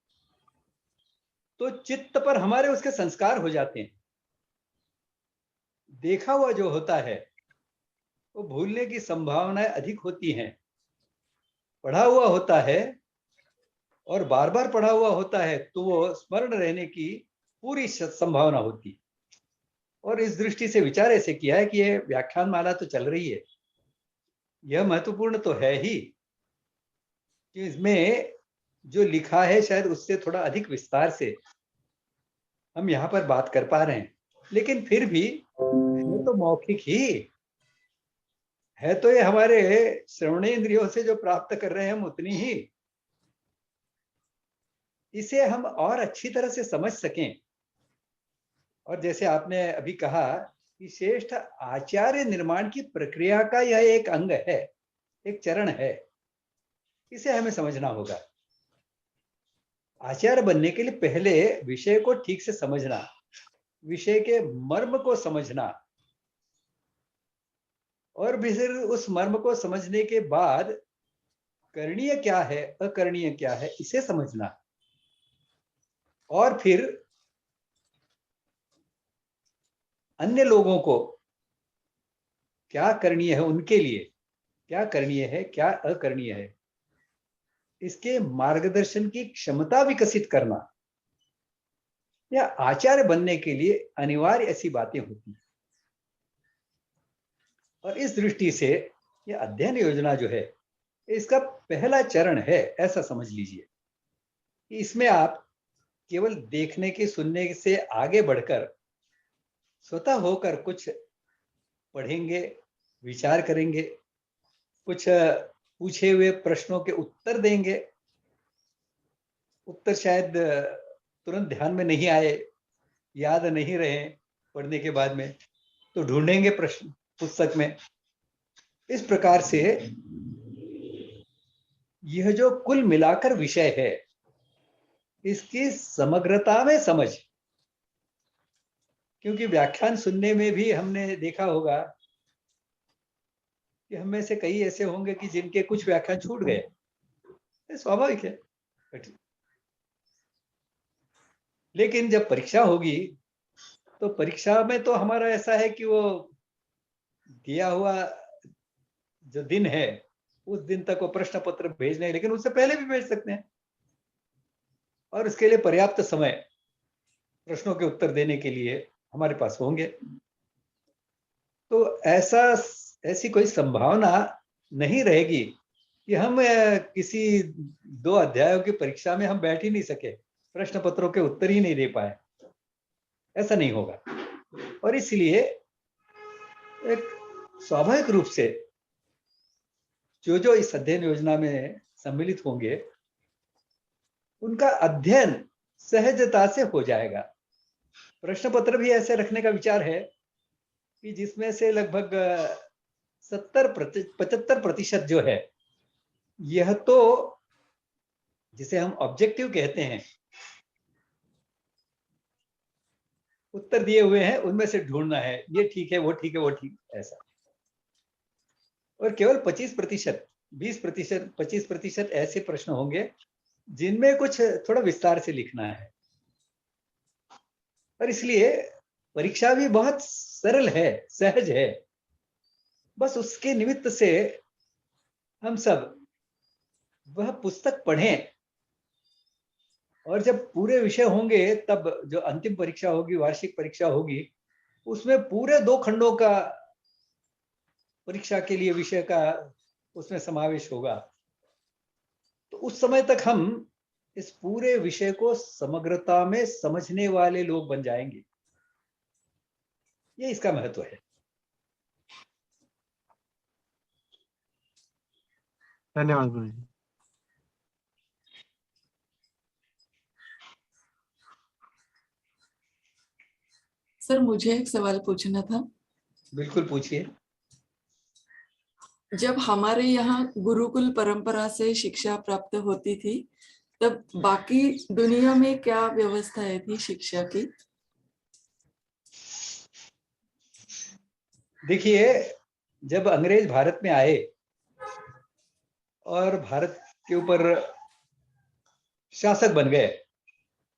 तो चित्त पर हमारे उसके संस्कार हो जाते हैं। देखा हुआ जो होता है वो भूलने की संभावनाएं अधिक होती हैं। पढ़ा हुआ होता है और बार बार पढ़ा हुआ होता है तो वो स्मरण रहने की पूरी संभावना होती है। और इस दृष्टि से विचार ऐसे किया है कि यह व्याख्यान माला तो चल रही है, यह महत्वपूर्ण तो है ही कि इसमें जो लिखा है शायद उससे थोड़ा अधिक विस्तार से हम यहाँ पर बात कर पा रहे हैं, लेकिन फिर भी है तो मौखिक ही है, तो ये हमारे श्रवणीय इंद्रियों से जो प्राप्त कर रहे हैं हम उतनी ही, इसे हम और अच्छी तरह से समझ सकें। और जैसे आपने अभी कहा कि श्रेष्ठ आचार्य निर्माण की प्रक्रिया का यह एक अंग है, एक चरण है, इसे हमें समझना होगा। आचार्य बनने के लिए पहले विषय को ठीक से समझना, विषय के मर्म को समझना, और फिर उस मर्म को समझने के बाद करणीय क्या है, अकरणीय क्या है, इसे समझना, और फिर अन्य लोगों को क्या करणीय है, उनके लिए क्या करणीय है, क्या अकरणीय है, इसके मार्गदर्शन की क्षमता विकसित करना, या आचार्य बनने के लिए अनिवार्य ऐसी बातें होती हैं। और इस दृष्टि से यह अध्ययन योजना जो है, इसका पहला चरण है, ऐसा समझ लीजिए। इसमें आप केवल देखने के, सुनने से आगे बढ़कर स्वतः होकर कुछ पढ़ेंगे, विचार करेंगे, कुछ पूछे हुए प्रश्नों के उत्तर देंगे। उत्तर शायद तुरंत ध्यान में नहीं आए, याद नहीं रहे पढ़ने के बाद में, तो ढूंढेंगे प्रश्न पुस्तक में। इस प्रकार से यह जो कुल मिलाकर विषय है, इसकी समग्रता में समझ, क्योंकि व्याख्यान सुनने में भी हमने देखा होगा कि हम में से कई ऐसे होंगे कि जिनके कुछ व्याख्यान छूट गए, स्वाभाविक है। लेकिन जब परीक्षा होगी तो परीक्षा में तो हमारा ऐसा है कि वो दिया हुआ जो दिन है उस दिन तक वो प्रश्न पत्र भेजने हैं, लेकिन उससे पहले भी भेज सकते हैं और उसके लिए पर्याप्त समय प्रश्नों के उत्तर देने के लिए हमारे पास होंगे। तो ऐसी कोई संभावना नहीं रहेगी कि हम किसी 2 अध्यायों की परीक्षा में हम बैठ ही नहीं सके, प्रश्न पत्रों के उत्तर ही नहीं दे पाए। ऐसा नहीं होगा। और इसलिए एक स्वाभाविक रूप से जो इस अध्ययन योजना में सम्मिलित होंगे उनका अध्ययन सहजता से हो जाएगा। प्रश्न पत्र भी ऐसे रखने का विचार है कि जिसमें से लगभग 75% जो है, यह तो जिसे हम ऑब्जेक्टिव कहते हैं, उत्तर दिए हुए हैं, उनमें से ढूंढना है ये ठीक है, वो ठीक है, वो ठीक, ऐसा। और केवल 25%, 20%, 25% ऐसे प्रश्न होंगे जिनमें कुछ थोड़ा विस्तार से लिखना है। और इसलिए परीक्षा भी बहुत सरल है, सहज है। बस उसके निमित्त से हम सब वह पुस्तक पढ़ें और जब पूरे विषय होंगे तब जो अंतिम परीक्षा होगी, वार्षिक परीक्षा होगी, उसमें पूरे 2 खंडों का परीक्षा के लिए विषय का उसमें समावेश होगा। तो उस समय तक हम इस पूरे विषय को समग्रता में समझने वाले लोग बन जाएंगे। ये इसका महत्व है। धन्यवाद गुरु जी। सर, मुझे एक सवाल पूछना था। बिल्कुल पूछिए। जब हमारे यहाँ गुरुकुल परंपरा से शिक्षा प्राप्त होती थी, तब बाकी दुनिया में क्या व्यवस्थाएं थी शिक्षा की? देखिए, जब अंग्रेज भारत में आए और भारत के ऊपर शासक बन गए,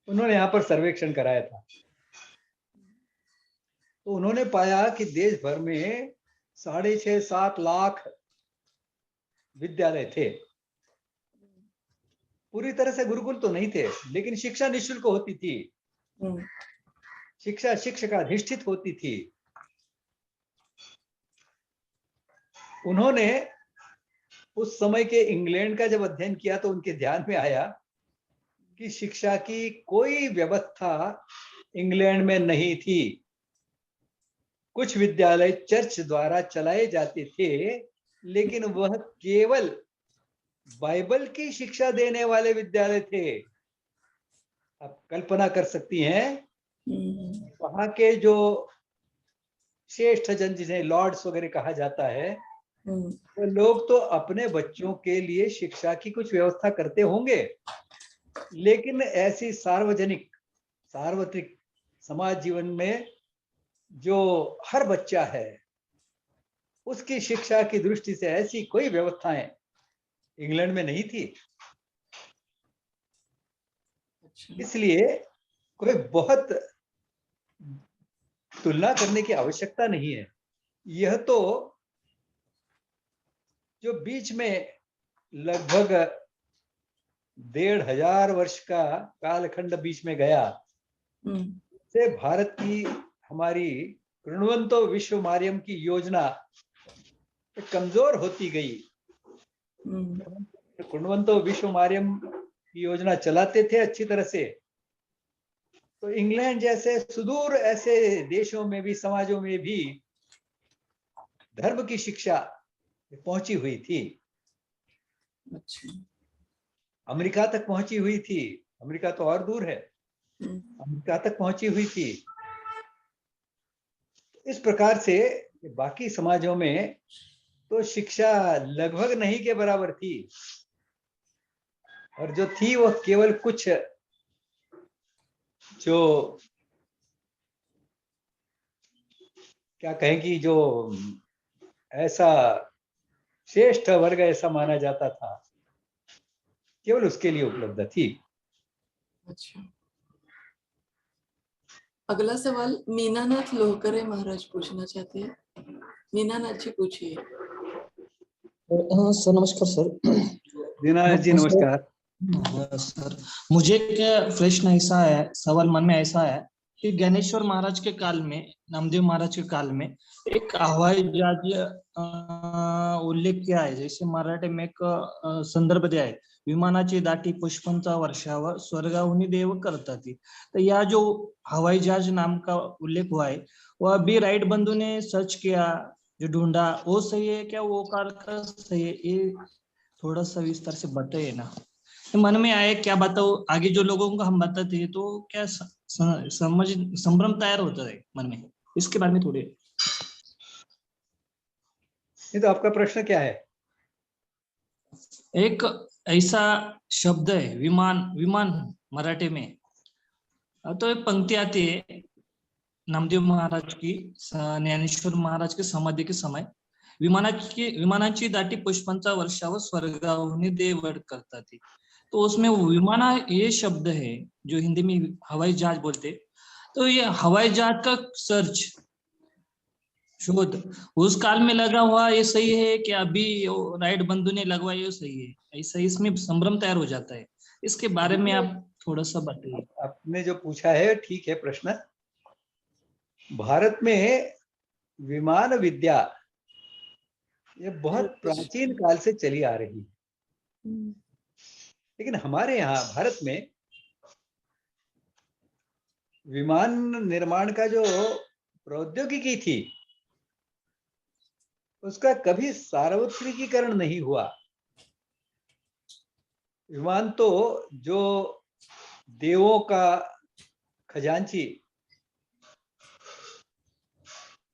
उन्होंने यहाँ पर सर्वेक्षण कराया था। तो उन्होंने पाया कि देश भर में 6.5-7 लाख विद्यालय थे। पूरी तरह से गुरुकुल तो नहीं थे, लेकिन शिक्षा निःशुल्क होती थी, शिक्षा शिक्षकाधिष्ठित होती थी। उन्होंने उस समय के इंग्लैंड का जब अध्ययन किया तो उनके ध्यान में आया कि शिक्षा की कोई व्यवस्था इंग्लैंड में नहीं थी। कुछ विद्यालय चर्च द्वारा चलाए जाते थे, लेकिन वह केवल बाइबल की शिक्षा देने वाले विद्यालय थे। आप कल्पना कर सकती हैं, वहां के जो श्रेष्ठ जन, जिन्हें लॉर्ड्स वगैरह कहा जाता है, वो लोग तो अपने बच्चों के लिए शिक्षा की कुछ व्यवस्था करते होंगे, लेकिन ऐसी सार्वत्रिक समाज जीवन में जो हर बच्चा है उसकी शिक्षा की दृष्टि से ऐसी कोई व्यवस्थाएं इंग्लैंड में नहीं थी। इसलिए कोई बहुत तुलना करने की आवश्यकता नहीं है। यह तो जो बीच में लगभग 1500 वर्ष का कालखंड बीच में गया, से भारत की हमारी कृण्वन्तो विश्वमार्यम की योजना कमजोर होती गई। कृण्वन्तो विश्वमार्यम की योजना चलाते थे अच्छी तरह से, तो इंग्लैंड जैसे सुदूर ऐसे देशों में भी, समाजों में भी धर्म की शिक्षा पहुंची हुई थी। अमेरिका तक पहुंची हुई थी। अमेरिका तो और दूर है, अमेरिका तक पहुंची हुई थी। इस प्रकार से बाकी समाजों में तो शिक्षा लगभग नहीं के बराबर थी, और जो थी वो केवल कुछ जो क्या कहें कि जो ऐसा श्रेष्ठ वर्ग ऐसा माना जाता था, केवल उसके लिए उपलब्ध थी। अच्छा, अगला सवाल मीनानाथ लोहकरे महाराज पूछना चाहते हैं। मीनानाथ जी पूछिए। सर नमस्कार सर। दीनानाथ जी नमस्कार। सर मुझे क्या प्रश्न ऐसा है, सवाल मन में ऐसा है कि ज्ञानेश्वर महाराज के काल में, नामदेव महाराज के काल में एक हवाई जहाज उल्लेख किया है, जैसे मराठी में एक संदर्भ दिया है, विमानाची दाटी पुष्पांचा वर्षाव स्वर्गाहुनी देव करतात। तो यह जो हवाई जहाज नाम का उल्लेख हुआ है, वह अभी राइट बंधु ने सर्च किया, जो ढूंढा, वो सही है क्या, वो कार का सही है, ये थोड़ा सा विस्तार से बताइए ना। मन में आए क्या बताओ, आगे जो लोगों को हम बताते हैं तो क्या समझ संभ्रम तैयार होता है मन में, इसके बारे में थोड़े। ये तो आपका प्रश्न क्या है? एक ऐसा शब्द है विमान, विमान मराठी में, तो एक पंक्ति आती है नामदेव महाराज की, ज्ञानेश्वर महाराज के समाधि के समय, विमानाची दाटी पुष्पांचा वर्षाव स्वर्गाहुनी देवड करतात। तो उसमें विमाना ये शब्द है जो हिंदी में हवाई जहाज बोलते, तो ये हवाई जहाज का सर्च, शोध उस काल में लगा हुआ ये सही है कि अभी राइट बंधु ने लगवाया ये सही है, ऐसा इसमें संभ्रम तैयार हो जाता है। इसके बारे में आप थोड़ा सा बताइए। आपने जो पूछा है ठीक है प्रश्न। भारत में विमान विद्या ये बहुत प्राचीन काल से चली आ रही है, लेकिन हमारे यहाँ भारत में विमान निर्माण का जो प्रौद्योगिकी थी उसका कभी सार्वत्रिकीकरण नहीं हुआ। विमान तो जो देवों का खजांची,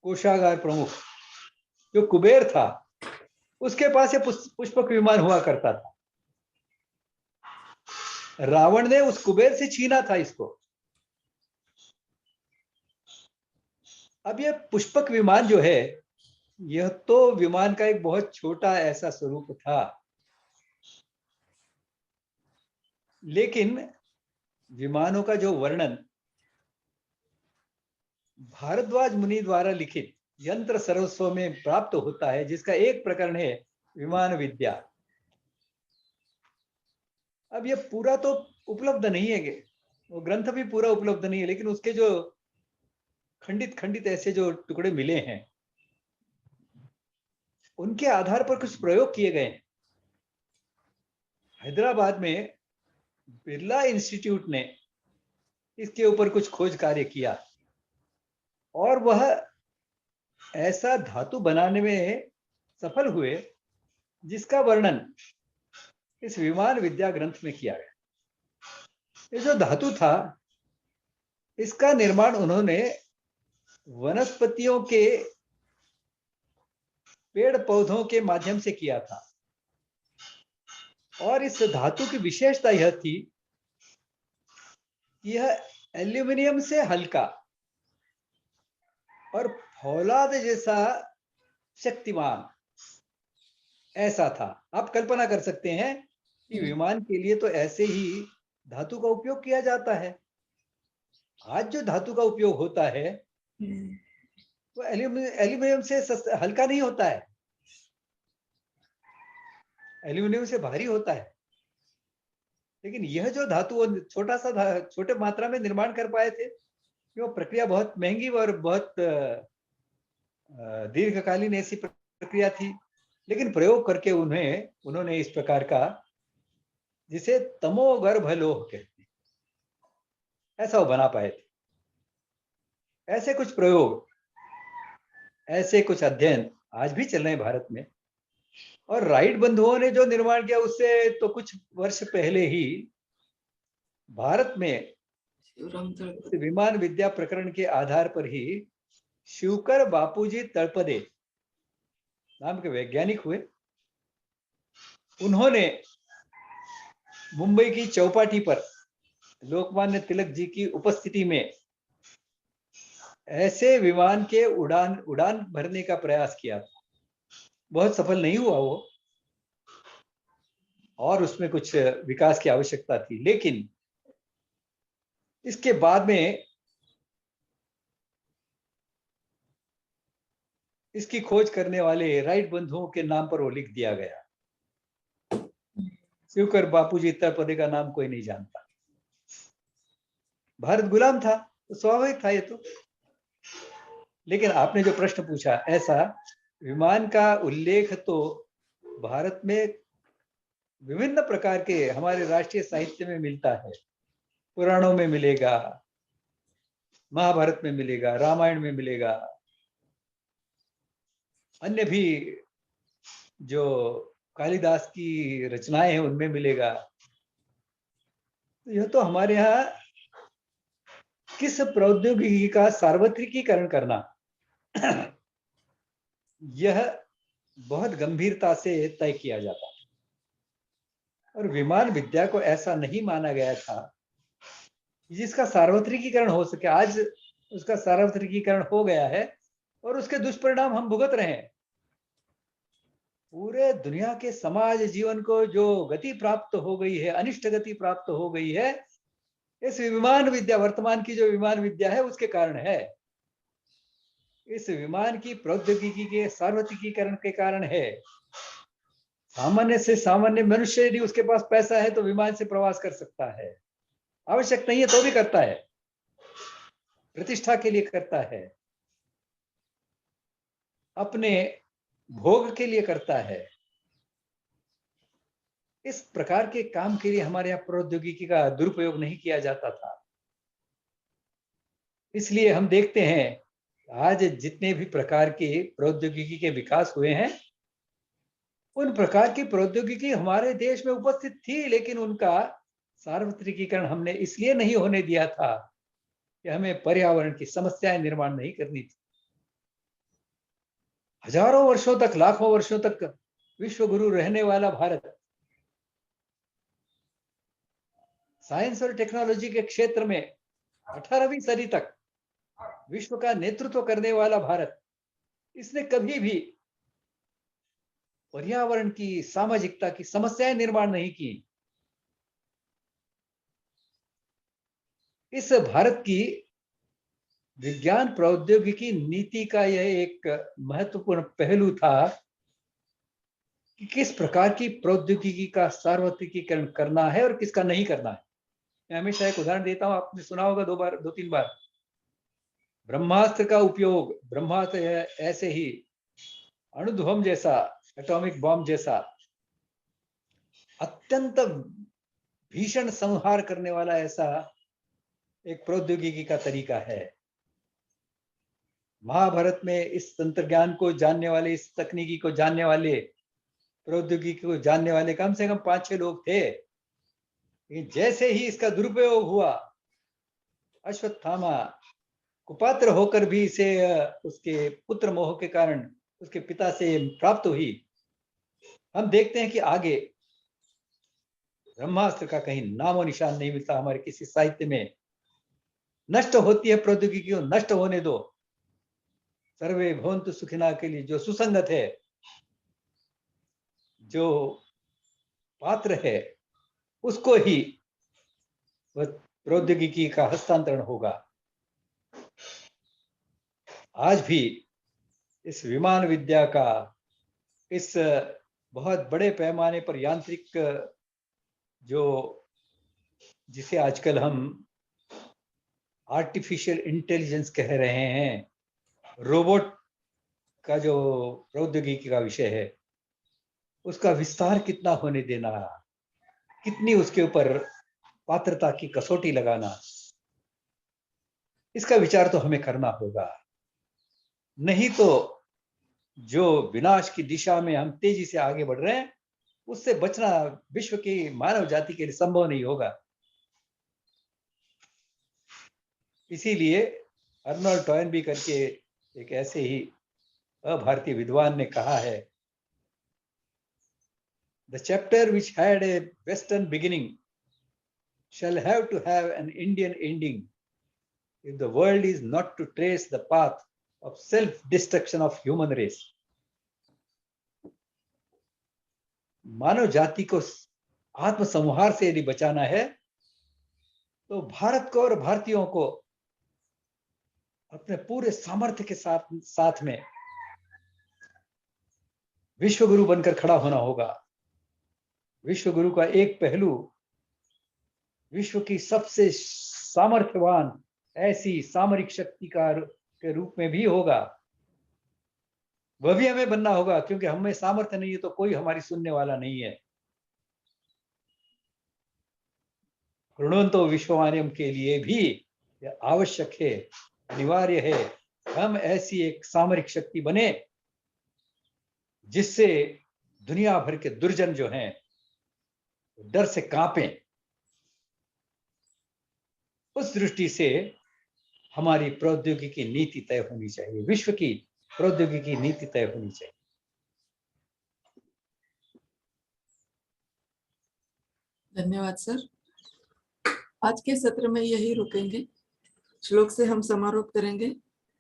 कोषागार प्रमुख जो कुबेर था, उसके पास ये पुष्पक विमान हुआ करता था। रावण ने उस कुबेर से छीना था इसको। अब ये पुष्पक विमान जो है, यह तो विमान का एक बहुत छोटा ऐसा स्वरूप था, लेकिन विमानों का जो वर्णन भारद्वाज मुनि द्वारा लिखित यंत्र सर्वस्व में प्राप्त होता है, जिसका एक प्रकरण है विमान विद्या। अब ये पूरा तो उपलब्ध नहीं है, वो ग्रंथ भी पूरा उपलब्ध नहीं है, लेकिन उसके जो खंडित खंडित ऐसे जो टुकड़े मिले हैं, उनके आधार पर कुछ प्रयोग किए गए हैं। हैदराबाद में बिरला इंस्टीट्यूट ने इसके ऊपर कुछ खोज कार्य किया और वह ऐसा धातु बनाने में सफल हुए जिसका वर्णन इस विमान विद्या ग्रंथ में किया गया। ये जो धातु था, इसका निर्माण उन्होंने वनस्पतियों के पेड़ पौधों के माध्यम से किया था, और इस धातु की विशेषता यह थी कि यह एल्यूमिनियम से हल्का और फौलाद जैसा शक्तिमान ऐसा था। आप कल्पना कर सकते हैं कि विमान के लिए तो ऐसे ही धातु का उपयोग किया जाता है। आज जो धातु का उपयोग होता है वो एल्यूमिनियम से हल्का नहीं होता है, एल्यूमिनियम से भारी होता है। लेकिन यह जो धातु छोटा सा छोटे मात्रा में निर्माण कर पाए थे, वो प्रक्रिया बहुत महंगी और बहुत दीर्घकालीन ऐसी प्रक्रिया थी, लेकिन प्रयोग करके उन्होंने इस प्रकार का, जिसे तमोगर्भ लोह कहते हैं, ऐसा वो बना पाए थे। ऐसे कुछ प्रयोग, ऐसे कुछ अध्ययन आज भी चल रहे हैं भारत में। और राइट बंधुओं ने जो निर्माण किया उससे तो कुछ वर्ष पहले ही भारत में विमान विद्या प्रकरण के आधार पर ही शिवकर बापूजी तळपदे नाम के वैज्ञानिक हुए। उन्होंने मुंबई की चौपाटी पर लोकमान्य तिलक जी की उपस्थिति में ऐसे विमान के उड़ान भरने का प्रयास किया। बहुत सफल नहीं हुआ वो, और उसमें कुछ विकास की आवश्यकता थी। लेकिन इसके बाद में इसकी खोज करने वाले राइट बंधुओं के नाम पर वो लिख दिया गया। शिवकर बापूजी तलपदे का नाम कोई नहीं जानता। भारत गुलाम था तो स्वाभाविक था ये तो। लेकिन आपने जो प्रश्न पूछा, ऐसा विमान का उल्लेख तो भारत में विभिन्न प्रकार के हमारे राष्ट्रीय साहित्य में मिलता है। पुराणों में मिलेगा, महाभारत में मिलेगा, रामायण में मिलेगा, अन्य भी जो कालिदास की रचनाएं हैं उनमें मिलेगा। यह तो हमारे यहाँ किस प्रौद्योगिकी का सार्वत्रिकीकरण करना, यह बहुत गंभीरता से तय किया जाता है। और विमान विद्या को ऐसा नहीं माना गया था जिसका सार्वत्रिकीकरण हो सके। आज उसका सार्वत्रिकीकरण हो गया है और उसके दुष्परिणाम हम भुगत रहे हैं। पूरे दुनिया के समाज जीवन को जो गति प्राप्त हो गई है, अनिष्ट गति प्राप्त हो गई है, इस विमान विद्या, वर्तमान की जो विमान विद्या है उसके कारण है। इस विमान की प्रौद्योगिकी के सार्वत्रिकीकरण के कारण है। सामान्य से सामान्य मनुष्य यदि उसके पास पैसा है तो विमान से प्रवास कर सकता है, आवश्यक नहीं है तो भी करता है, प्रतिष्ठा के लिए करता है, अपने भोग के लिए करता है। इस प्रकार के काम के लिए हमारे यहाँ प्रौद्योगिकी का दुरुपयोग नहीं किया जाता था। इसलिए हम देखते हैं आज जितने भी प्रकार के प्रौद्योगिकी के विकास हुए हैं, उन प्रकार की प्रौद्योगिकी हमारे देश में उपस्थित थी, लेकिन उनका सार्वत्रिकीकरण हमने इसलिए नहीं होने दिया था कि हमें पर्यावरण की समस्याएं निर्माण नहीं करनी थी। हजारों वर्षों तक, लाखों वर्षों तक विश्व गुरु रहने वाला भारत, साइंस और टेक्नोलॉजी के क्षेत्र में 18वीं सदी तक विश्व का नेतृत्व करने वाला भारत, इसने कभी भी पर्यावरण की, सामाजिकता की समस्याएं निर्माण नहीं की। इस भारत की विज्ञान प्रौद्योगिकी नीति का यह एक महत्वपूर्ण पहलू था कि किस प्रकार की प्रौद्योगिकी का सार्वत्रिकीकरण करना है और किसका नहीं करना है। मैं हमेशा एक उदाहरण देता हूं, आपने सुना होगा 2-3 बार, ब्रह्मास्त्र का उपयोग। ब्रह्मास्त्र ऐसे ही अणुध्वम जैसा, एटॉमिक बॉम्ब जैसा अत्यंत भीषण संहार करने वाला ऐसा एक प्रौद्योगिकी का तरीका है। महाभारत में इस तंत्रज्ञान को जानने वाले, इस तकनीकी को जानने वाले, प्रौद्योगिकी को जानने वाले कम से कम 5-6 लोग थे। लेकिन जैसे ही इसका दुरुपयोग हुआ, अश्वत्थामा कुपात्र होकर भी इसे उसके पुत्र मोह के कारण उसके पिता से प्राप्त हुई। हम देखते हैं कि आगे ब्रह्मास्त्र का कहीं नामो निशान नहीं मिलता हमारे किसी साहित्य में। नष्ट होती है प्रौद्योगिकी, नष्ट होने दो। सर्वे भवन्तु सुखिनः के लिए जो सुसंगत है, जो पात्र है, उसको ही प्रौद्योगिकी का हस्तांतरण होगा। आज भी इस विमान विद्या का, इस बहुत बड़े पैमाने पर यांत्रिक, जो जिसे आजकल हम आर्टिफिशियल इंटेलिजेंस कह रहे हैं, रोबोट का जो प्रौद्योगिकी का विषय है, उसका विस्तार कितना होने देना, कितनी उसके ऊपर पात्रता की कसौटी लगाना, इसका विचार तो हमें करना होगा। नहीं तो जो विनाश की दिशा में हम तेजी से आगे बढ़ रहे हैं, उससे बचना विश्व की मानव जाति के लिए संभव नहीं होगा। इसीलिए अर्नोल्ड टॉयनबी करके एक ऐसे ही अभारतीय विद्वान ने कहा है, The chapter which had a Western beginning shall have to have an Indian ending if the world is not to trace the path of self-destruction of human race. मानव जाति को आत्मसंहार से यदि बचाना है तो भारत को और भारतीयों को अपने पूरे सामर्थ्य के साथ में विश्व गुरु बनकर खड़ा होना होगा। विश्व गुरु का एक पहलू विश्व की सबसे सामर्थ्यवान ऐसी सामरिक शक्ति के रूप में भी होगा। वह भी हमें बनना होगा, क्योंकि हमें सामर्थ्य नहीं है तो कोई हमारी सुनने वाला नहीं है। ऋणवंतो विश्वमान्यम के लिए भी यह आवश्यक है, अनिवार्य है। हम ऐसी एक सामरिक शक्ति बने जिससे दुनिया भर के दुर्जन जो हैं डर से कांपें। उस दृष्टि से हमारी प्रौद्योगिकी नीति तय होनी चाहिए, विश्व की प्रौद्योगिकी नीति तय होनी चाहिए। धन्यवाद सर। आज के सत्र में यही रुकेंगे। श्लोक से हम समारोप करेंगे।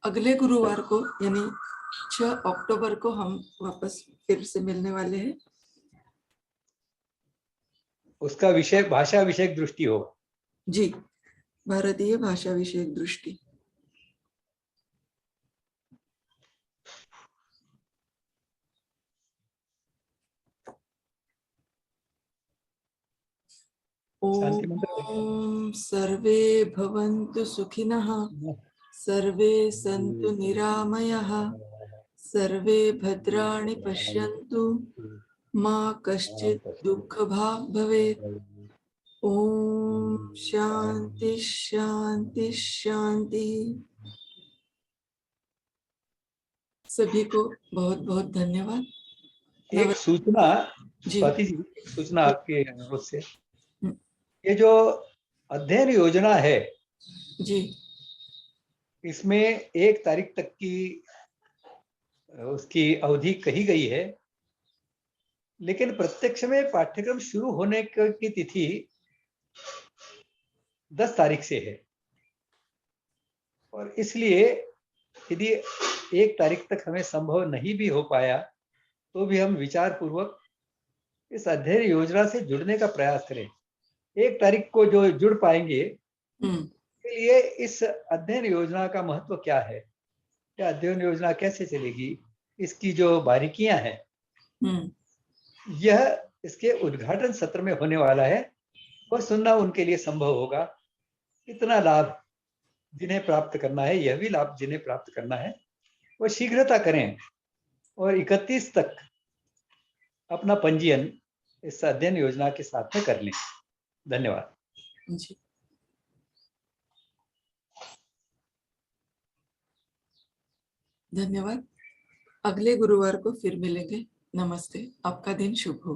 अगले गुरुवार को यानी 6 अक्टूबर को हम वापस फिर से मिलने वाले हैं। उसका विषय भाषा विषयक दृष्टि होगा। जी, भारतीय भाषा विषयक दृष्टि। शांति मंत्र। ओम सर्वे भवन्तु सुखिनः, सर्वे सन्तु निरामयाः, सर्वे भद्राणि पश्यन्तु, मा कश्चित् दुःखभाग् भवेत्। ओम शांति शांति शांति। सभी को बहुत बहुत धन्यवाद। एक सूचना जी। स्वाति जी, एक सूचना आपके अनुरोध से, ये जो अध्ययन योजना है जी, इसमें 1 तारीख तक की उसकी अवधि कही गई है, लेकिन प्रत्यक्ष में पाठ्यक्रम शुरू होने की तिथि 10 तारीख से है। और इसलिए यदि 1 तारीख तक हमें संभव नहीं भी हो पाया तो भी हम विचार पूर्वक इस अध्ययन योजना से जुड़ने का प्रयास करें। 1 तारीख को जो जुड़ पाएंगे के लिए इस अध्ययन योजना का महत्व क्या है, क्या अध्ययन योजना कैसे चलेगी, इसकी जो बारीकियां हैं, यह इसके उद्घाटन सत्र में होने वाला है और सुनना उनके लिए संभव होगा। इतना लाभ जिन्हें प्राप्त करना है, यह भी लाभ जिन्हें प्राप्त करना है, वो शीघ्रता करें और 31 तक अपना पंजीयन इस अध्ययन योजना के साथ में कर लें। धन्यवाद जी। धन्यवाद। अगले गुरुवार को फिर मिलेंगे। नमस्ते। आपका दिन शुभ हो।